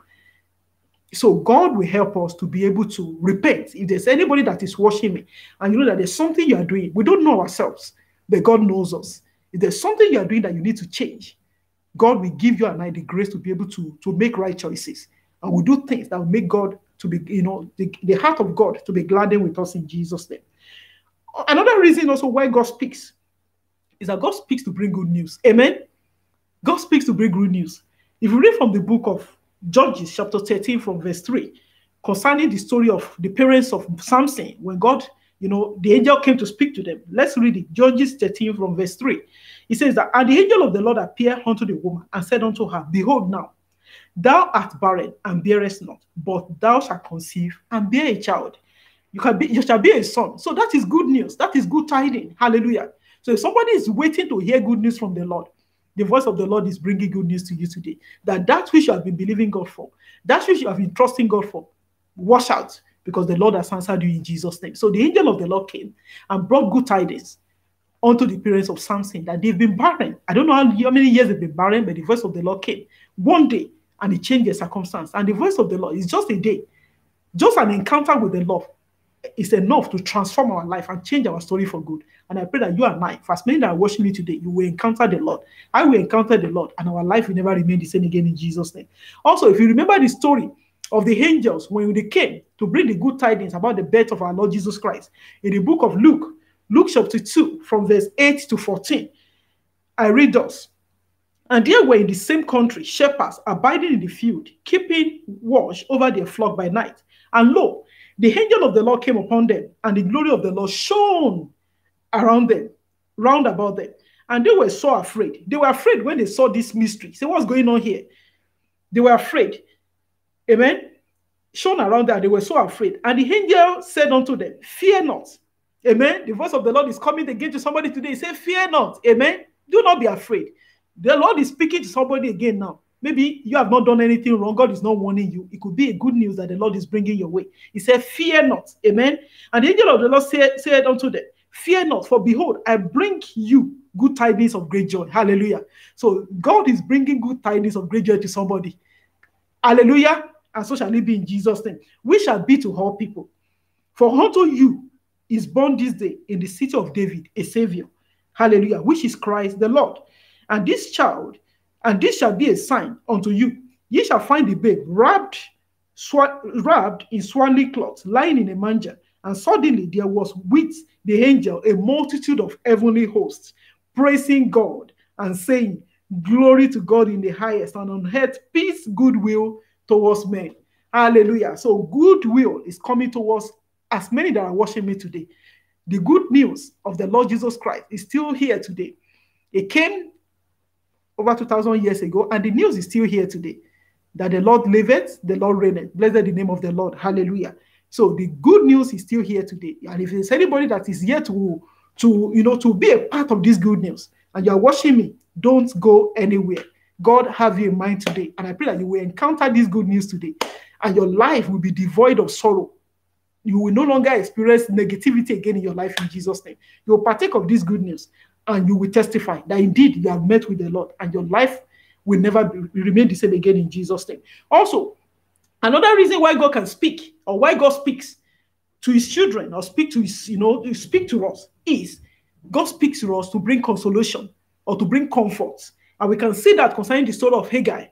So God will help us to be able to repent. If there's anybody that is watching me and you know that there's something you are doing, we don't know ourselves, but God knows us. If there's something you are doing that you need to change, God will give you and I the grace to be able to make right choices. And we'll do things that will make God to be, the heart of God to be gladdened with us in Jesus' name. Another reason also why God speaks is that God speaks to bring good news. Amen? God speaks to bring good news. If you read from the book of Judges chapter 13 from verse 3, concerning the story of the parents of Samson, when God, the angel came to speak to them. Let's read it. Judges 13 from verse 3. It says that, and the angel of the Lord appeared unto the woman and said unto her, behold now, thou art barren and bearest not, but thou shalt conceive and bear a child. You shall be a son. So that is good news. That is good tidings. Hallelujah. So if somebody is waiting to hear good news from the Lord, the voice of the Lord is bringing good news to you today. That which you have been believing God for, that which you have been trusting God for, watch out, because the Lord has answered you in Jesus' name. So the angel of the Lord came and brought good tidings unto the parents of Samson that they've been barren. I don't know how many years they've been barren, but the voice of the Lord came one day and it changed their circumstance. And the voice of the Lord is just a day, just an encounter with the Lord is enough to transform our life and change our story for good. And I pray that you and I, for as many that are watching me today, you will encounter the Lord. I will encounter the Lord, and our life will never remain the same again in Jesus' name. Also, if you remember the story of the angels when they came to bring the good tidings about the birth of our Lord Jesus Christ, in the book of Luke chapter 2, from verse 8 to 14, I read thus. And there were in the same country shepherds abiding in the field, keeping watch over their flock by night. And lo, the angel of the Lord came upon them, and the glory of the Lord shone around them, round about them. And they were so afraid. They were afraid when they saw this mystery. Say, what's going on here? They were afraid. Amen? Shone around them, they were so afraid. And the angel said unto them, fear not. Amen? The voice of the Lord is coming again to somebody today. He said, fear not. Amen? Do not be afraid. The Lord is speaking to somebody again now. Maybe you have not done anything wrong. God is not warning you. It could be a good news that the Lord is bringing your way. He said, fear not. Amen. And the angel of the Lord said unto them, fear not, for behold, I bring you good tidings of great joy. Hallelujah. So God is bringing good tidings of great joy to somebody. Hallelujah. And so shall it be in Jesus' name. We shall be to all people. For unto you is born this day in the city of David a Savior. Hallelujah. Which is Christ the Lord. And this shall be a sign unto you. Ye shall find the babe wrapped in swaddling cloths, lying in a manger. And suddenly there was with the angel a multitude of heavenly hosts, praising God and saying, glory to God in the highest, and on earth peace, goodwill towards men. Hallelujah. So goodwill is coming towards as many that are watching me today. The good news of the Lord Jesus Christ is still here today. It came over 2,000 years ago, and the news is still here today, that the Lord liveth, the Lord reigneth. Blessed the name of the Lord. Hallelujah. So the good news is still here today. And if there's anybody that is here to be a part of this good news, and you're watching me, don't go anywhere. God have you in mind today. And I pray that you will encounter this good news today, and your life will be devoid of sorrow. You will no longer experience negativity again in your life in Jesus' name. You will partake of this good news, and you will testify that indeed you have met with the Lord, and your life will never remain the same again in Jesus' name. Also, another reason why God can speak, or why God speaks to his children, or speak to his, speak to us, is God speaks to us to bring consolation or to bring comfort. And we can see that concerning the story of Haggai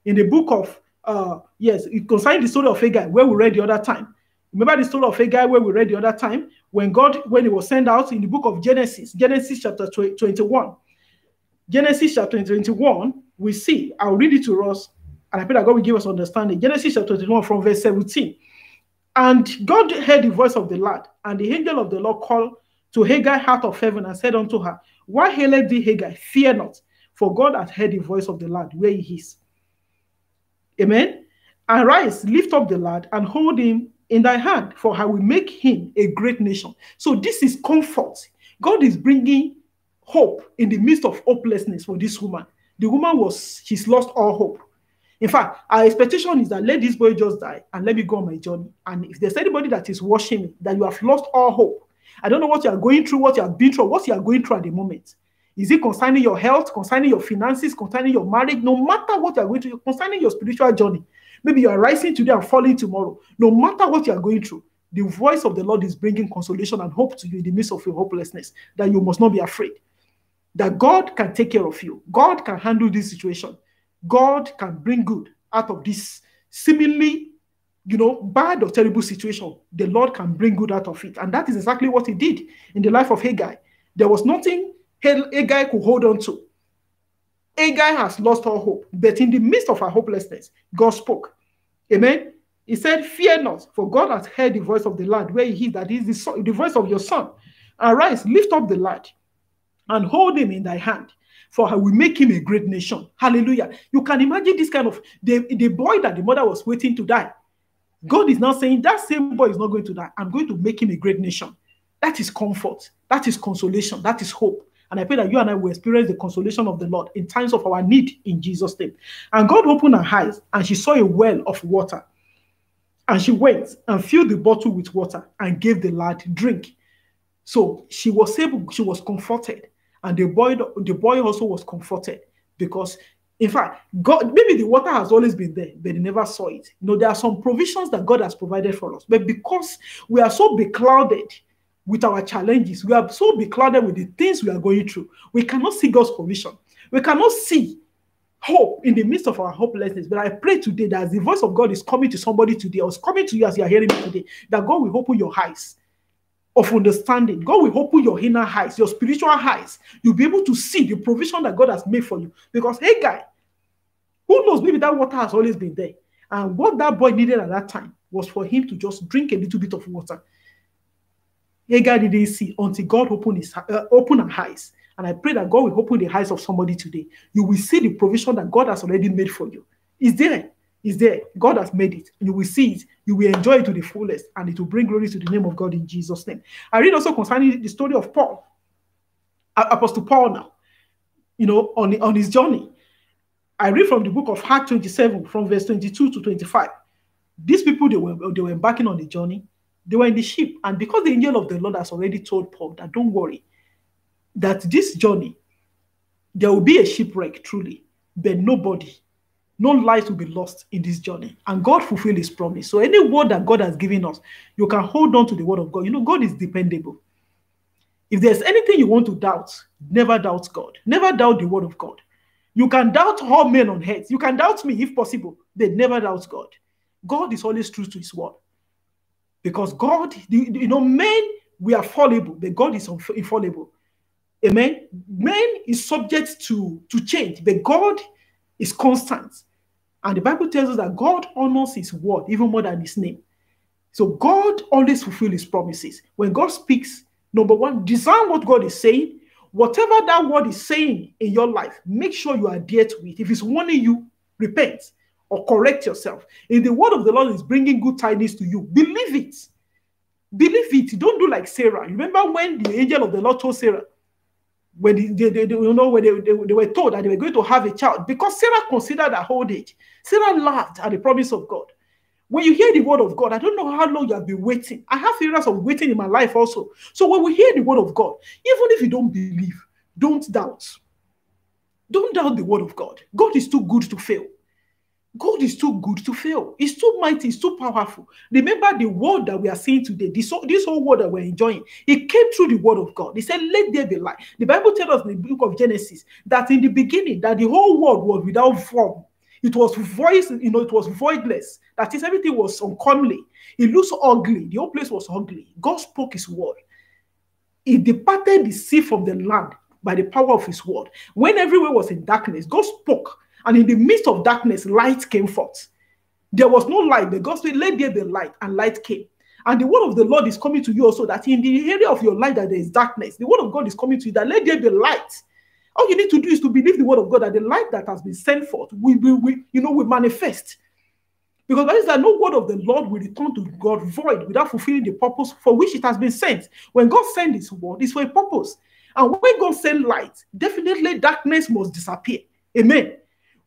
in the book of, concerning the story of Haggai, where we read the other time. Remember the story of Haggai where we read the other time, when he was sent out in the book of Genesis chapter 21. Genesis chapter 21, we see, I'll read it to us, and I pray that God will give us understanding. Genesis chapter 21 from verse 17. And God heard the voice of the lad, and the angel of the Lord called to Haggai out of heaven and said unto her, why haileth thee Haggai? Fear not, for God hath heard the voice of the lad where he is. Amen. Arise, lift up the lad, and hold him in thy hand, for I will make him a great nation. So this is comfort. God is bringing hope in the midst of hopelessness for this woman. The woman she's lost all hope. In fact, our expectation is that let this boy just die and let me go on my journey. And if there's anybody that is watching me, that you have lost all hope, I don't know what you are going through, what you have been through, what you are going through at the moment. Is it concerning your health, concerning your finances, concerning your marriage? No matter what you are going through, concerning your spiritual journey. Maybe you are rising today and falling tomorrow. No matter what you are going through, the voice of the Lord is bringing consolation and hope to you in the midst of your hopelessness, that you must not be afraid. That God can take care of you. God can handle this situation. God can bring good out of this seemingly, bad or terrible situation. The Lord can bring good out of it. And that is exactly what he did in the life of Haggai. There was nothing Haggai could hold on to. Haggai has lost all hope. But in the midst of her hopelessness, God spoke. Amen. He said, fear not, for God has heard the voice of the lad where he is, that is the voice of your son. Arise, lift up the lad, and hold him in thy hand, for I will make him a great nation. Hallelujah. You can imagine this kind of, the boy that the mother was waiting to die. God is now saying, that same boy is not going to die. I'm going to make him a great nation. That is comfort. That is consolation. That is hope. And I pray that you and I will experience the consolation of the Lord in times of our need in Jesus' name. And God opened her eyes, and she saw a well of water. And she went and filled the bottle with water and gave the lad drink. So she was comforted. And the boy also was comforted, because, in fact, God, maybe the water has always been there, but they never saw it. There are some provisions that God has provided for us. But because we are so beclouded with our challenges, we are so beclouded with the things we are going through, we cannot see God's provision. We cannot see hope in the midst of our hopelessness. But I pray today that as the voice of God is coming to somebody today, or is coming to you as you are hearing me today, that God will open your eyes of understanding. God will open your inner eyes, your spiritual eyes. You'll be able to see the provision that God has made for you. Because, hey, guy, who knows, maybe that water has always been there. And what that boy needed at that time was for him to just drink a little bit of water. Hagar didn't see until God opened her eyes. And I pray that God will open the eyes of somebody today. You will see the provision that God has already made for you. It's there. It's there. God has made it. You will see it. You will enjoy it to the fullest. And it will bring glory to the name of God in Jesus' name. I read also concerning the story of Paul. Apostle Paul now. On his journey. I read from the book of Acts 27, from verse 22 to 25. These people, they were embarking on the journey. They were in the ship. And because the angel of the Lord has already told Paul that don't worry, that this journey, there will be a shipwreck truly, but no lives will be lost in this journey. And God fulfilled his promise. So any word that God has given us, you can hold on to the word of God. God is dependable. If there's anything you want to doubt, never doubt God. Never doubt the word of God. You can doubt all men on earth. You can doubt me if possible. They never doubt God. God is always true to his word. Because God, men, we are fallible, but God is infallible. Amen. Man is subject to change, but God is constant. And the Bible tells us that God honors his word even more than his name. So God always fulfills his promises. When God speaks, number one, discern what God is saying. Whatever that word is saying in your life, make sure you adhere to it. If it's warning you, repent or correct yourself. If the word of the Lord is bringing good tidings to you, believe it. Believe it. Don't do like Sarah. Remember when the angel of the Lord told Sarah, when they were told that they were going to have a child, because Sarah considered her old age. Sarah laughed at the promise of God. When you hear the word of God, I don't know how long you have been waiting. I have areas of waiting in my life also. So when we hear the word of God, even if you don't believe, don't doubt. Don't doubt the word of God. God is too good to fail. God is too good to fail. He's too mighty. He's too powerful. Remember the word that we are seeing today, this whole word that we're enjoying, it came through the word of God. He said, let there be light. The Bible tells us in the book of Genesis that in the beginning, that the whole world was without form. It was voice, it was voidless. That is, everything was uncomely. It looks ugly. The whole place was ugly. God spoke his word. He departed the sea from the land by the power of his word. When everywhere was in darkness, God spoke. And in the midst of darkness, light came forth. There was no light, but God said, let there be light, and light came. And the word of the Lord is coming to you also, that in the area of your life that there is darkness, the word of God is coming to you, that let there be light. All you need to do is to believe the word of God, that the light that has been sent forth will manifest. Because there is that no word of the Lord will return to God void without fulfilling the purpose for which it has been sent. When God sends his word, it's for a purpose. And when God sends light, definitely darkness must disappear. Amen.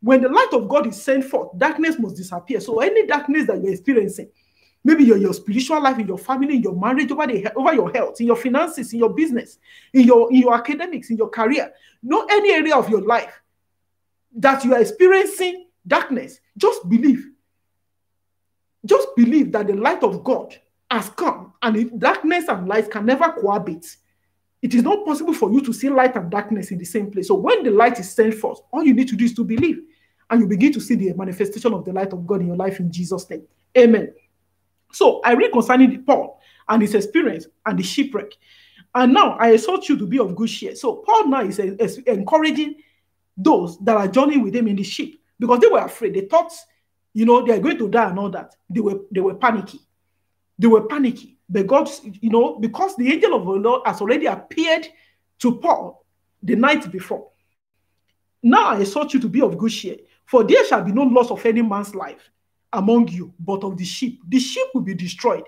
When the light of God is sent forth, darkness must disappear. So any darkness that you're experiencing, maybe your spiritual life, in your family, in your marriage, over your health, in your finances, in your business, in your academics, in your career, any area of your life that you are experiencing darkness, just believe. Just believe that the light of God has come, and darkness and light can never cohabit. It is not possible for you to see light and darkness in the same place. So when the light is sent forth, all you need to do is to believe, and you begin to see the manifestation of the light of God in your life in Jesus' name. Amen. So I read concerning Paul and his experience and the shipwreck. And now I exhort you to be of good cheer. So Paul now is encouraging those that are journeying with him in the ship, because they were afraid. They thought, they are going to die and all that. They were panicky. They were panicky. But God, because the angel of the Lord has already appeared to Paul the night before. Now I exhort you to be of good cheer, for there shall be no loss of any man's life among you, but of the ship. The ship will be destroyed,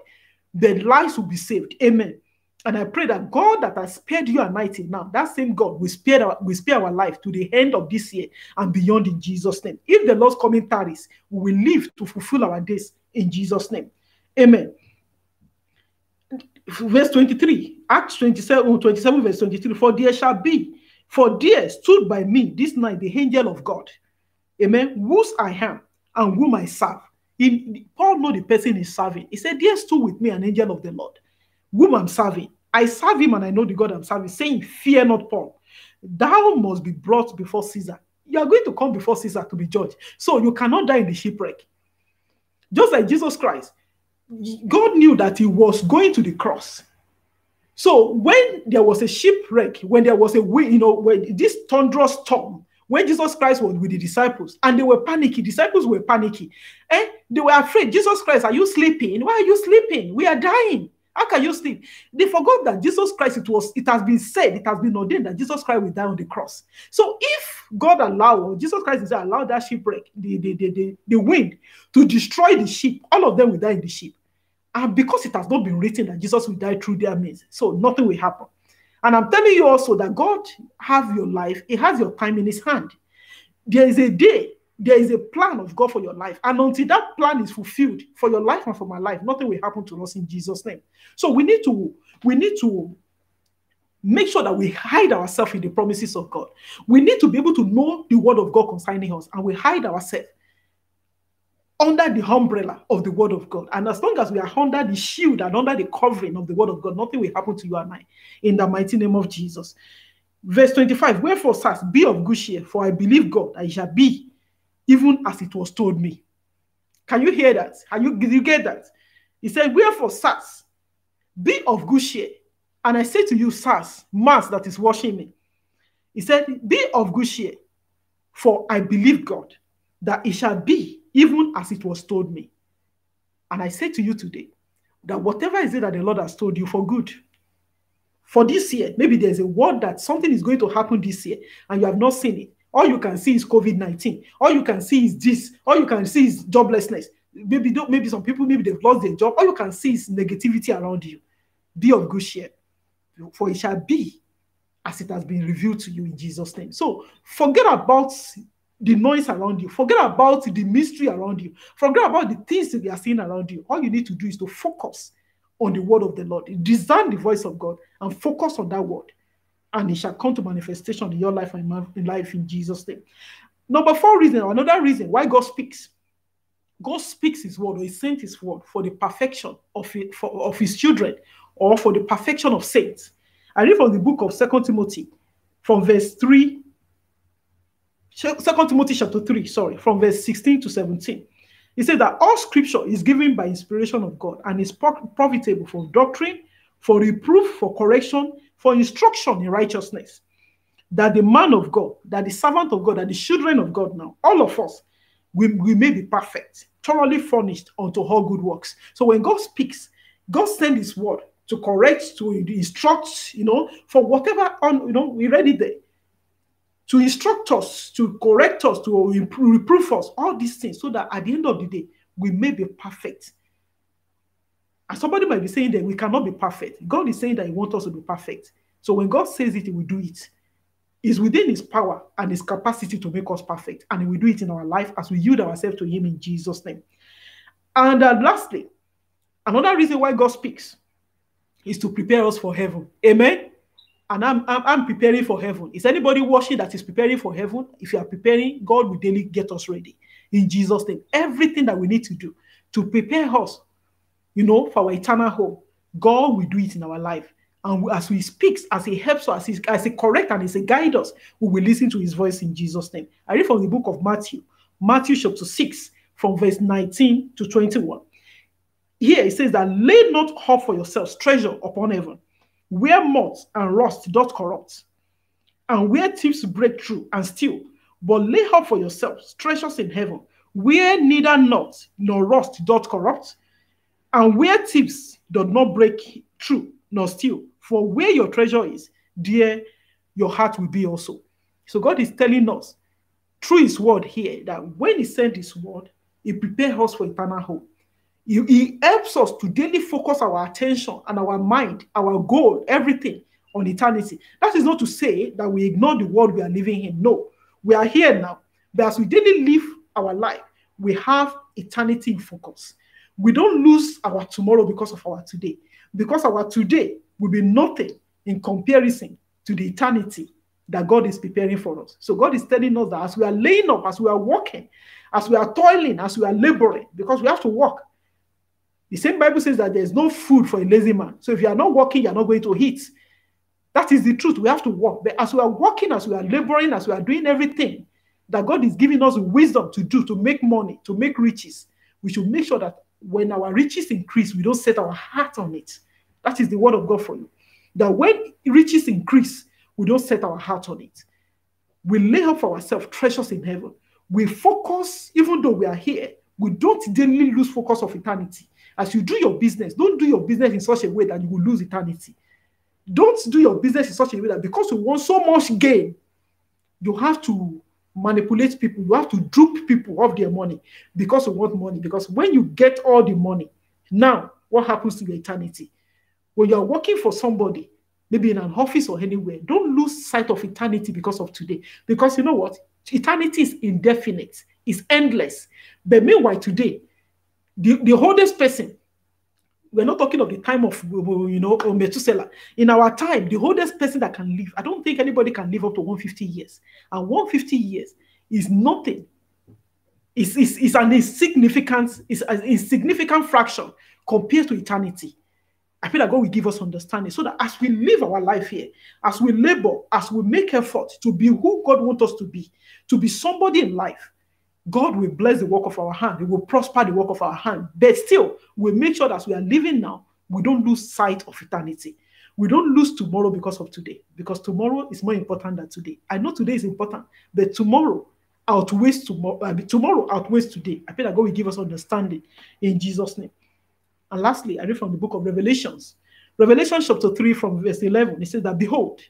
the lives will be saved. Amen. And I pray that God that has spared you and I till now, that same God will spare our life to the end of this year and beyond in Jesus' name. If the Lord's coming tarries, we will live to fulfill our days in Jesus' name. Amen. Verse 23, Acts 27, verse 23, for there stood by me this night the angel of God, amen, whose I am and whom I serve. Paul know the person he's serving. He said, there stood with me an angel of the Lord, whom I'm serving. I serve him and I know the God I'm serving, saying, fear not, Paul. Thou must be brought before Caesar. You are going to come before Caesar to be judged. So you cannot die in the shipwreck. Just like Jesus Christ, God knew that he was going to the cross. So when there was a shipwreck, when there was a wind, when this thunderous storm, when Jesus Christ was with the disciples and they were panicky, disciples were panicky, they were afraid. Jesus Christ, are you sleeping? Why are you sleeping? We are dying. How can you sleep? They forgot that Jesus Christ, it has been said, it has been ordained that Jesus Christ will die on the cross. So if God allowed, Jesus Christ is allowed that shipwreck, the wind to destroy the ship, all of them will die in the ship. And because it has not been written that Jesus will die through their means, so nothing will happen. And I'm telling you also that God has your life, he has your time in his hand. There is a day, there is a plan of God for your life. And until that plan is fulfilled for your life and for my life, nothing will happen to us in Jesus' name. So we need to make sure that we hide ourselves in the promises of God. We need to be able to know the word of God concerning us, and we hide ourselves under the umbrella of the word of God. And as long as we are under the shield and under the covering of the word of God, nothing will happen to you and I, in the mighty name of Jesus. Verse 25, wherefore, sirs, be of good cheer, for I believe God, that it shall be even as it was told me. Can you hear that? Did you get that? He said, wherefore, sirs, be of good cheer. And I say to you, sirs, mass that is watching me, he said, be of good cheer, for I believe God, that it shall be even as it was told me. And I say to you today, that whatever is it that the Lord has told you for good, for this year, maybe there's a word that something is going to happen this year, and you have not seen it. All you can see is COVID-19. All you can see is this. All you can see is joblessness. Maybe some people, maybe they've lost their job. All you can see is negativity around you. Be of good cheer, for it shall be as it has been revealed to you in Jesus' name. So forget about the noise around you. Forget about the mystery around you. Forget about the things that you are seeing around you. All you need to do is to focus on the word of the Lord. Discern the voice of God and focus on that word. And it shall come to manifestation in your life and in life in Jesus' name. Number 4 reason, or another reason why God speaks. God speaks his word, or he sent his word for the perfection of his children, or for the perfection of saints. I read from the book of 2 Timothy, from verse 3. 2 Timothy chapter 3, from verse 16 to 17. He said that all scripture is given by inspiration of God and is profitable for doctrine, for reproof, for correction, for instruction in righteousness. That the man of God, that the servant of God, that the children of God now, all of us, we may be perfect, thoroughly furnished unto all good works. So when God speaks, God sends his word to correct, to instruct, for whatever, we read it there. To instruct us, to correct us, to reproof us, all these things, so that at the end of the day, we may be perfect. And somebody might be saying that we cannot be perfect. God is saying that he wants us to be perfect. So when God says it, he will do it. It's within his power and his capacity to make us perfect. And he will do it in our life as we yield ourselves to him in Jesus' name. And lastly, another reason why God speaks is to prepare us for heaven. Amen. And I'm preparing for heaven. Is anybody watching that is preparing for heaven? If you are preparing, God will daily get us ready in Jesus' name. Everything that we need to do to prepare us, for our eternal home, God will do it in our life. And as he speaks, as he helps us, as he corrects and as he guides us, we will listen to his voice in Jesus' name. I read from the book of Matthew chapter 6, from verse 19 to 21. Here it says that lay not up for yourselves treasure upon heaven, where moth and rust doth corrupt, and where thieves break through and steal. But lay up for yourselves treasures in heaven, where neither moth nor rust doth corrupt, and where thieves do not break through nor steal. For where your treasure is, there your heart will be also. So God is telling us through his word here that when he sent his word, he prepares us for eternal hope. He helps us to daily focus our attention and our mind, our goal, everything on eternity. That is not to say that we ignore the world we are living in. No, we are here now. But as we daily live our life, we have eternity in focus. We don't lose our tomorrow because of our today. Because our today will be nothing in comparison to the eternity that God is preparing for us. So God is telling us that as we are laying up, as we are working, as we are toiling, as we are laboring, because we have to work. The same Bible says that there's no food for a lazy man. So if you are not working, you're not going to eat. That is the truth. We have to work. But as we are working, as we are laboring, as we are doing everything that God is giving us wisdom to do, to make money, to make riches, we should make sure that when our riches increase, we don't set our heart on it. That is the word of God for you. That when riches increase, we don't set our heart on it. We lay up for ourselves treasures in heaven. We focus, even though we are here, we don't daily lose focus of eternity. As you do your business, don't do your business in such a way that you will lose eternity. Don't do your business in such a way that because you want so much gain, you have to manipulate people. You have to dupe people of their money because you want money. Because when you get all the money, now what happens to your eternity? When you are working for somebody, maybe in an office or anywhere, don't lose sight of eternity because of today. Because you know what? Eternity is indefinite. It's endless. But meanwhile, today, the oldest person, we're not talking of the time of, Methuselah. In our time, the oldest person that can live, I don't think anybody can live up to 150 years. And 150 years is nothing. It's an insignificant fraction compared to eternity. I feel like God will give us understanding so that as we live our life here, as we labor, as we make effort to be who God wants us to be somebody in life, God will bless the work of our hand. He will prosper the work of our hand. But still, we make sure that as we are living now, we don't lose sight of eternity. We don't lose tomorrow because of today. Because tomorrow is more important than today. I know today is important, but tomorrow outweighs tomorrow. Tomorrow outweighs today. I feel like God will give us understanding in Jesus' name. And lastly, I read from the book of Revelations. Revelation chapter 3 from verse 11. It says that, behold,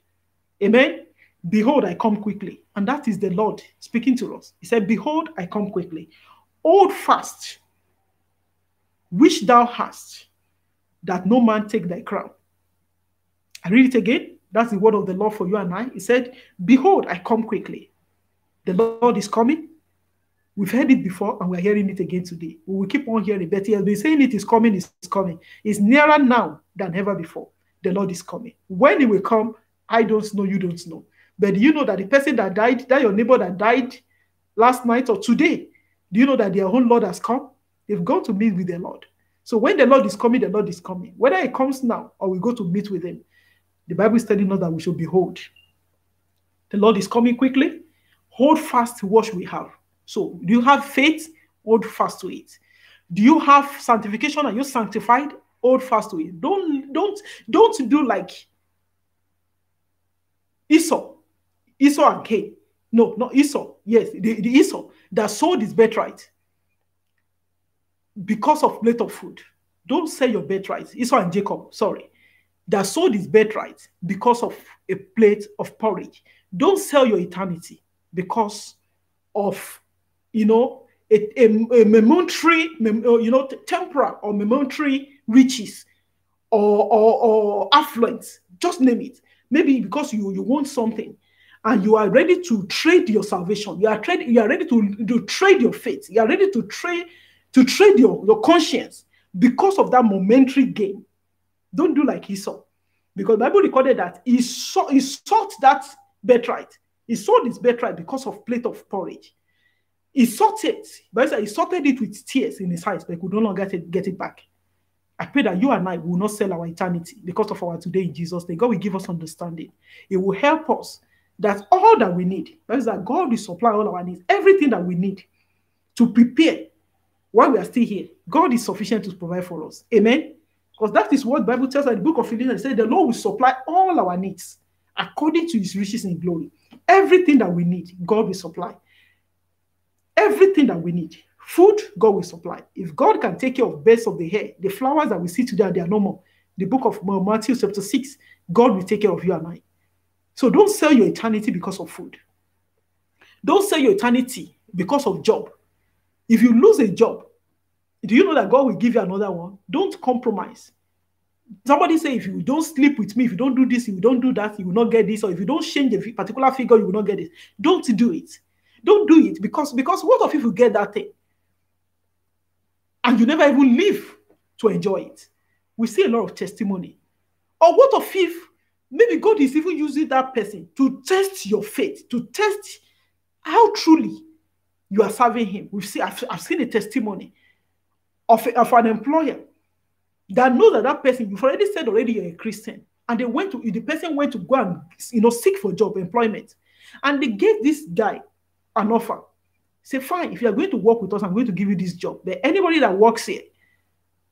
amen, behold, I come quickly. And that is the Lord speaking to us. He said, behold, I come quickly. Hold fast, which thou hast, that no man take thy crown. I read it again. That's the word of the Lord for you and I. He said, behold, I come quickly. The Lord is coming. We've heard it before and we're hearing it again today. We will keep on hearing it. But he has been saying it is coming, it's coming. It's nearer now than ever before. The Lord is coming. When he will come, I don't know, you don't know. But do you know that the person that died, that your neighbor that died last night or today, do you know that their own Lord has come? They've gone to meet with their Lord. So when the Lord is coming, the Lord is coming. Whether he comes now or we go to meet with him, the Bible is telling us that we should behold. The Lord is coming quickly. Hold fast to what we have. So do you have faith? Hold fast to it. Do you have sanctification? Are you sanctified? Hold fast to it. Don't do like Esau and Cain. No, not Esau. Yes, the Esau that sold his birthright because of plate of food. Don't sell your birthright. Esau and Jacob, sorry, that sold his birthright because of a plate of porridge. Don't sell your eternity because of, a momentary, temporal or momentary riches or affluence. Just name it. Maybe because you want something and you are ready to trade your salvation. You are ready to trade your faith. You are ready to trade your conscience because of that momentary gain. Don't do like Esau. Because the Bible recorded that he sought that birthright. He sold his birthright because of plate of porridge. He sought it, but he sought it with tears in his eyes, but he could no longer get it back. I pray that you and I will not sell our eternity because of our today in Jesus' name. God will give us understanding. It will help us that all that we need, that is that God will supply all our needs, everything that we need to prepare while we are still here. God is sufficient to provide for us. Amen. Because that is what the Bible tells us in the book of Philippians. It says the Lord will supply all our needs according to his riches in glory. Everything that we need, God will supply. Everything that we need. Food, God will supply. If God can take care of birds of the air, the flowers that we see today, they are no more. The book of Matthew chapter 6, God will take care of you and I. So don't sell your eternity because of food. Don't sell your eternity because of job. If you lose a job, do you know that God will give you another one? Don't compromise. Somebody say, if you don't sleep with me, if you don't do this, if you don't do that, you will not get this. Or if you don't change a particular figure, you will not get it. Don't do it. Don't do it because what if you get that thing and you never even live to enjoy it? We see a lot of testimony. Or what if maybe God is even using that person to test your faith, to test how truly you are serving him. I've seen a testimony of an employer that knows that person, you've already said you're a Christian, and the person went to go and seek for job, employment, and they gave this guy an offer. Say, fine, if you are going to work with us, I'm going to give you this job. But anybody that works here,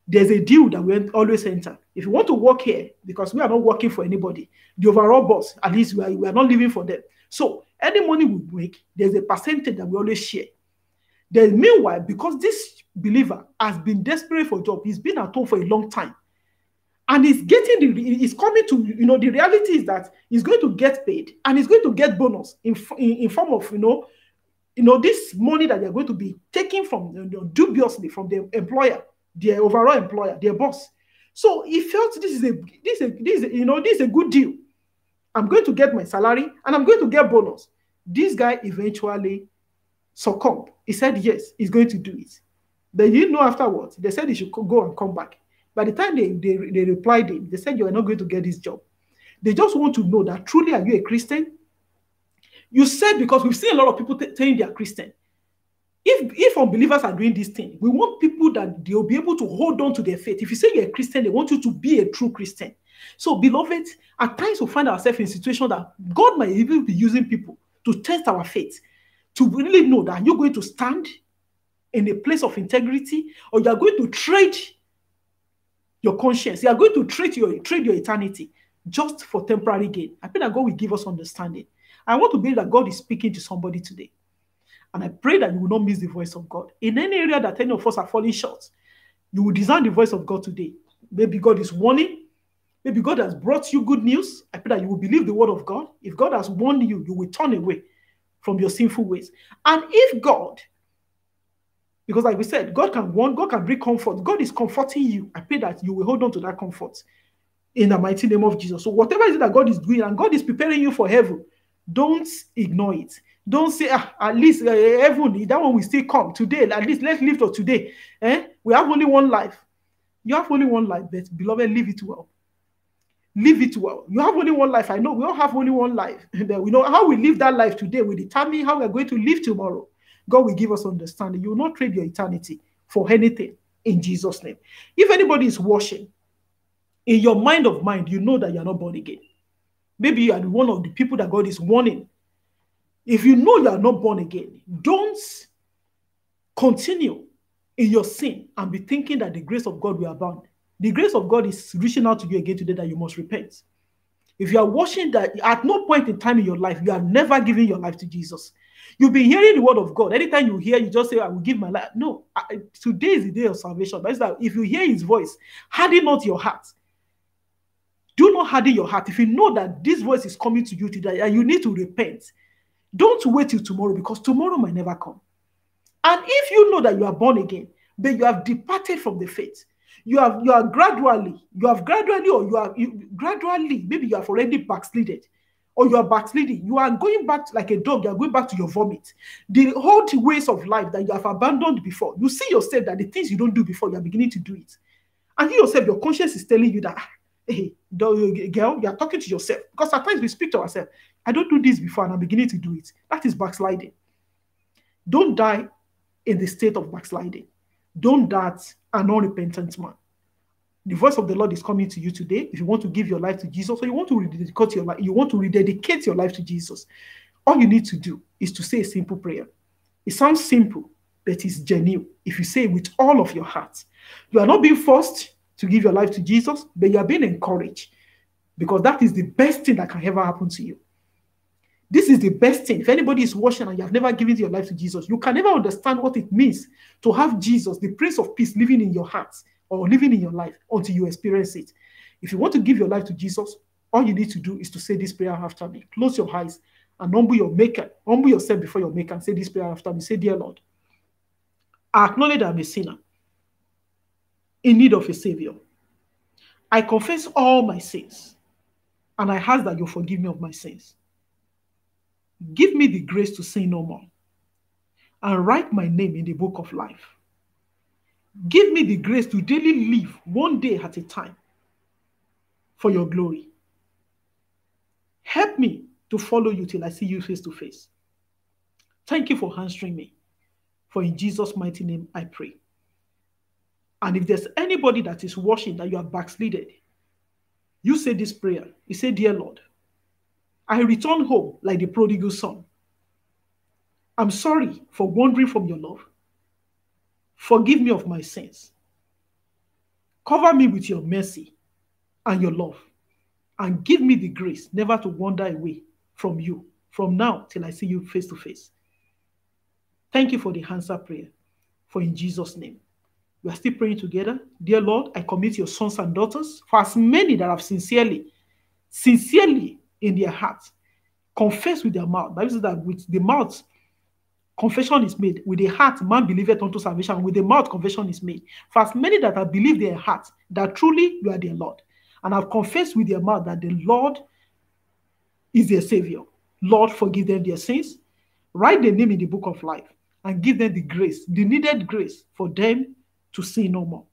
there's a deal that we always enter. If you want to work here, because we are not working for anybody, the overall boss, at least we are not living for them. So any money we make, there's a percentage that we always share. Then meanwhile, because this believer has been desperate for a job, he's been at home for a long time, and he's coming to, the reality is that he's going to get paid and he's going to get bonus in form of, this money that they're going to be taking from, dubiously from the employer, their overall employer, their boss. So he felt this is a good deal. I'm going to get my salary and I'm going to get bonus. This guy eventually succumbed. He said, yes, he's going to do it. But you know afterwards, they said he should go and come back. By the time they replied him, they said, you are not going to get this job. They just want to know that truly are you a Christian? You said, because we've seen a lot of people saying they are Christian. If unbelievers are doing this thing, we want people that they'll be able to hold on to their faith. If you say you're a Christian, they want you to be a true Christian. So, beloved, at times we find ourselves in a situation that God might even be using people to test our faith, to really know that you're going to stand in a place of integrity, or you're going to trade your conscience. You are going to trade your eternity just for temporary gain. I pray that God will give us understanding. I want to believe that God is speaking to somebody today. And I pray that you will not miss the voice of God. In any area that any of us are falling short, you will discern the voice of God today. Maybe God is warning. Maybe God has brought you good news. I pray that you will believe the word of God. If God has warned you, you will turn away from your sinful ways. And if God, because like we said, God can warn, God can bring comfort. God is comforting you. I pray that you will hold on to that comfort in the mighty name of Jesus. So whatever it is that God is doing, and God is preparing you for heaven, don't ignore it. Don't say, at least heaven, that one will still come today. At least let's live for today. We have only one life. You have only one life, but beloved, live it well. Live it well. You have only one life. I know we all have only one life. But we know how we live that life today will determine how we're going to live tomorrow. God will give us understanding. You will not trade your eternity for anything in Jesus' name. If anybody is watching, in your mind of mind, you know that you're not born again. Maybe you are one of the people that God is warning. If you know you are not born again, don't continue in your sin and be thinking that the grace of God will abound. The grace of God is reaching out to you again today that you must repent. If you are watching that, at no point in time in your life, you are never giving your life to Jesus. You've been hearing the word of God. Anytime you hear, you just say, I will give my life. No, today is the day of salvation. But it's that if you hear his voice, harden not your heart. Do not harden your heart. If you know that this voice is coming to you today and you need to repent, don't wait till tomorrow, because tomorrow might never come. And if you know that you are born again, but you have departed from the faith, you have gradually, maybe you have already backslided, or you are backsliding, you are going back like a dog, you are going back to your vomit. The old ways of life that you have abandoned before, you see yourself that the things you don't do before, you are beginning to do it. And you yourself, your conscience is telling you that, hey, girl, you are talking to yourself. Because at times we speak to ourselves, I don't do this before and I'm beginning to do it. That is backsliding. Don't die in the state of backsliding. Don't that an unrepentant man. The voice of the Lord is coming to you today. If you want to give your life to Jesus, or you want to rededicate your life, your life to Jesus, all you need to do is to say a simple prayer. It sounds simple, but it's genuine. If you say it with all of your heart, you are not being forced to give your life to Jesus, but you are being encouraged, because that is the best thing that can ever happen to you. This is the best thing. If anybody is watching and you have never given your life to Jesus, you can never understand what it means to have Jesus, the Prince of Peace, living in your heart or living in your life until you experience it. If you want to give your life to Jesus, all you need to do is to say this prayer after me. Close your eyes and humble your maker. Humble yourself before your maker and say this prayer after me. Say, dear Lord, I acknowledge that I'm a sinner in need of a savior. I confess all my sins and I ask that you forgive me of my sins. Give me the grace to sin no more and write my name in the book of life. Give me the grace to daily live one day at a time for your glory. Help me to follow you till I see you face to face. Thank you for answering me. For in Jesus' mighty name I pray. And if there's anybody that is watching that you are backslided, you say this prayer. You say, dear Lord, I return home like the prodigal son. I'm sorry for wandering from your love. Forgive me of my sins. Cover me with your mercy and your love, and give me the grace never to wander away from you from now till I see you face to face. Thank you for the answer prayer. For in Jesus' name, we are still praying together. Dear Lord, I commit your sons and daughters, for as many that have sincerely in their hearts confess with their mouth. Bible says that with the mouth confession is made, with the heart man believeth unto salvation, with the mouth confession is made. For as many that have believed their heart that truly you are their Lord, and have confessed with their mouth that the Lord is their Savior, Lord, forgive them their sins, write their name in the book of life, and give them the grace, the needed grace for them to sin no more.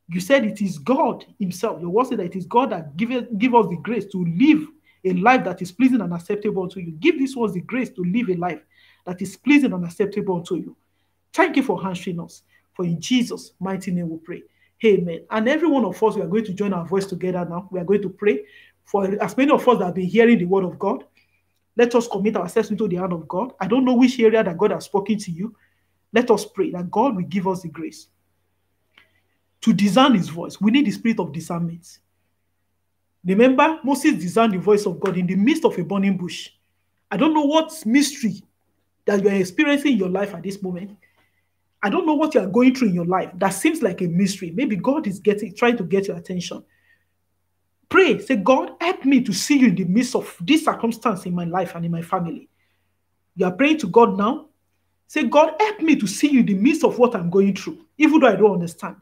You said it is God himself. Your word said that it is God that give us the grace to live a life that is pleasing and acceptable unto you. Give this ones the grace to live a life that is pleasing and acceptable unto you. Thank you for answering us. For in Jesus' mighty name we pray. Amen. And every one of us, we are going to join our voice together now. We are going to pray for as many of us that have been hearing the word of God. Let us commit ourselves into the hand of God. I don't know which area that God has spoken to you. Let us pray that God will give us the grace to discern his voice. We need the spirit of discernment. Remember, Moses discerned the voice of God in the midst of a burning bush. I don't know what mystery that you are experiencing in your life at this moment. I don't know what you are going through in your life that seems like a mystery. Maybe God is trying to get your attention. Pray, say, God, help me to see you in the midst of this circumstance in my life and in my family. You are praying to God now. Say, God, help me to see you in the midst of what I'm going through, even though I don't understand.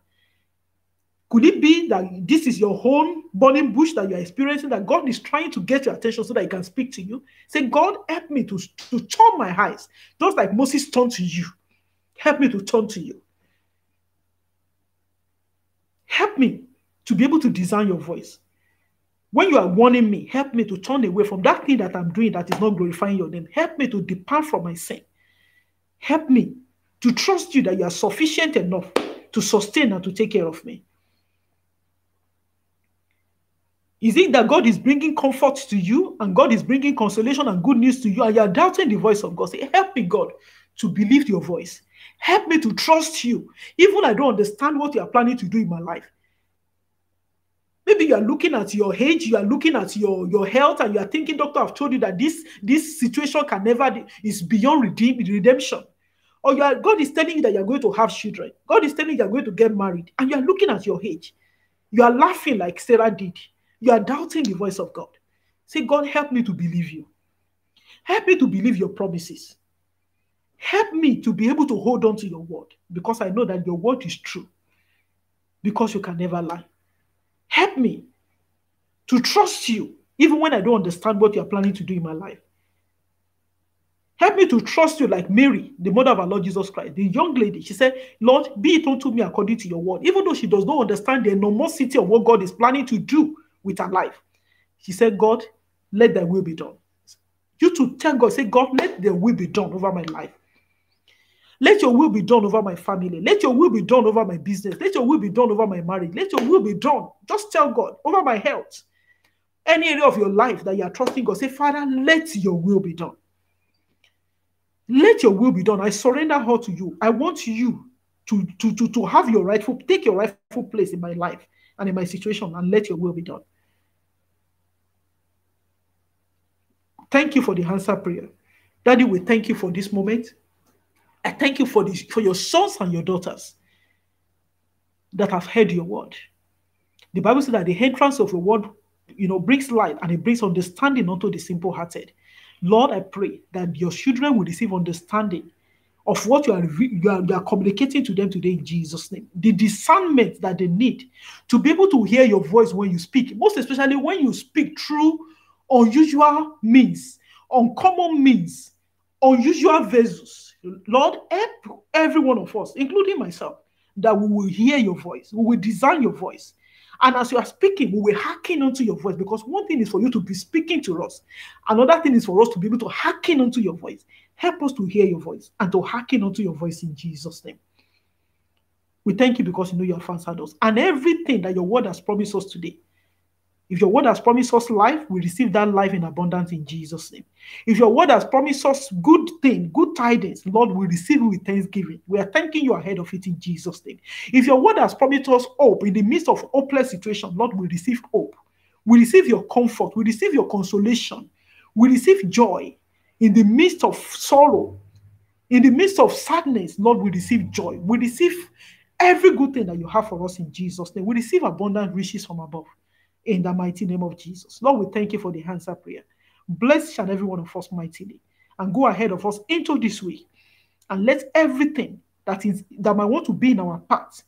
Could it be that this is your own burning bush that you're experiencing, that God is trying to get your attention so that he can speak to you? Say, God, help me to turn my eyes, just like Moses turned to you. Help me to turn to you. Help me to be able to discern your voice. When you are warning me, help me to turn away from that thing that I'm doing that is not glorifying your name. Help me to depart from my sin. Help me to trust you that you are sufficient enough to sustain and to take care of me. Is it that God is bringing comfort to you and God is bringing consolation and good news to you and you are doubting the voice of God? Say, help me, God, to believe your voice. Help me to trust you. Even I don't understand what you are planning to do in my life. Maybe you are looking at your age, you are looking at your health, and you are thinking, doctor, I've told you that this situation can never, is beyond redemption. Or God is telling you that you're going to have children. God is telling you you're going to get married. And you are looking at your age. You are laughing like Sarah did. You are doubting the voice of God. Say, God, help me to believe you. Help me to believe your promises. Help me to be able to hold on to your word, because I know that your word is true, because you can never lie. Help me to trust you, even when I don't understand what you're planning to do in my life. Help me to trust you like Mary, the mother of our Lord Jesus Christ, the young lady. She said, Lord, be it unto me according to your word. Even though she does not understand the enormosity of what God is planning to do with her life, she said, God, let thy will be done. You to tell God, say, God, let the will be done over my life. Let your will be done over my family. Let your will be done over my business. Let your will be done over my marriage. Let your will be done. Just tell God, over my health. Any area of your life that you are trusting God, say, Father, let your will be done. Let your will be done. I surrender all to you. I want you to have your rightful, take your rightful place in my life and in my situation, and let your will be done. Thank you for the answer prayer. Daddy, we thank you for this moment. I thank you for this, for your sons and your daughters that have heard your word. The Bible says that the entrance of your word, brings light, and it brings understanding unto the simple-hearted. Lord, I pray that your children will receive understanding of what you are communicating to them today in Jesus' name. The discernment that they need to be able to hear your voice when you speak, most especially when you speak through unusual means, uncommon means, unusual vessels. Lord, help every one of us, including myself, that we will hear your voice, we will discern your voice. And as you are speaking, we will hearken unto your voice, because one thing is for you to be speaking to us. Another thing is for us to be able to hearken unto your voice. Help us to hear your voice and to hearken unto your voice in Jesus' name. We thank you because you have answered us. And everything that your word has promised us today, if your word has promised us life, we receive that life in abundance in Jesus' name. If your word has promised us good thing, good tidings, Lord, we receive it with thanksgiving. We are thanking you ahead of it in Jesus' name. If your word has promised us hope in the midst of hopeless situation, Lord, we receive hope. We receive your comfort. We receive your consolation. We receive joy in the midst of sorrow. In the midst of sadness, Lord, we receive joy. We receive every good thing that you have for us in Jesus' name. We receive abundant riches from above. In the mighty name of Jesus. Lord, we thank you for the answer prayer. Bless each and every one of us mightily, and go ahead of us into this week, and let everything that might want to be in our path,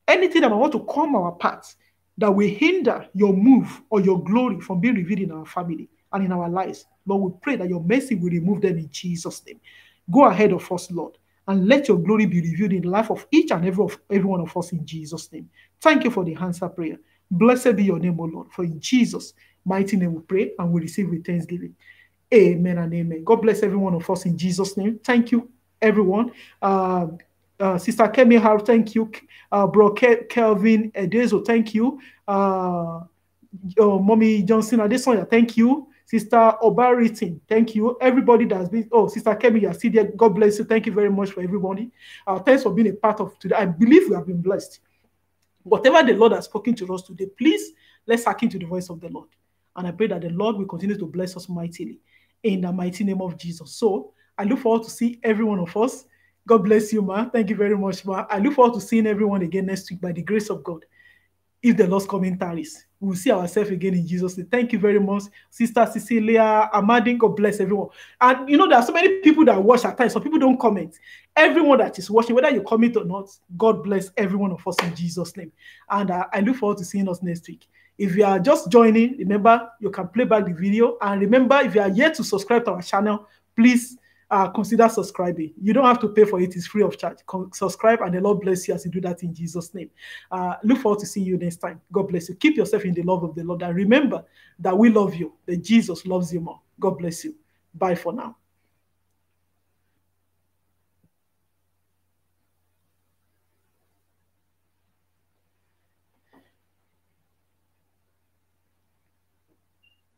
anything that might want to come our path, that will hinder your move or your glory from being revealed in our family and in our lives, Lord, we pray that your mercy will remove them in Jesus' name. Go ahead of us, Lord, and let your glory be revealed in the life of each and every one of us in Jesus' name. Thank you for the answer prayer. Blessed be your name, O Lord, for in Jesus' mighty name we pray and we receive with thanksgiving. Amen and amen. God bless every one of us in Jesus' name. Thank you, everyone. Sister Kemi Har, thank you. Bro Kelvin Edezo, thank you. Mommy Johnson Adesonya, thank you. Sister Obaritin, thank you. Everybody that has been, Sister Kemi, you are still there. God bless you. Thank you very much for everybody. Thanks for being a part of today. I believe we have been blessed. Whatever the Lord has spoken to us today, please, let's hearken to the voice of the Lord. And I pray that the Lord will continue to bless us mightily in the mighty name of Jesus. So I look forward to see every one of us. God bless you, ma. Thank you very much, ma. I look forward to seeing everyone again next week by the grace of God. If the Lord's coming tarries, we will see ourselves again in Jesus' name. Thank you very much, Sister Cecilia Amadin. God bless everyone. And there are so many people that watch at times. Some people don't comment. Everyone that is watching, whether you comment or not, God bless every one of us in Jesus' name. And I look forward to seeing us next week. If you are just joining, remember, you can play back the video. And remember, if you are yet to subscribe to our channel, please consider subscribing. You don't have to pay for it. It's free of charge. Subscribe, and the Lord bless you as you do that in Jesus' name. Look forward to seeing you next time. God bless you. Keep yourself in the love of the Lord. And remember that we love you, that Jesus loves you more. God bless you. Bye for now.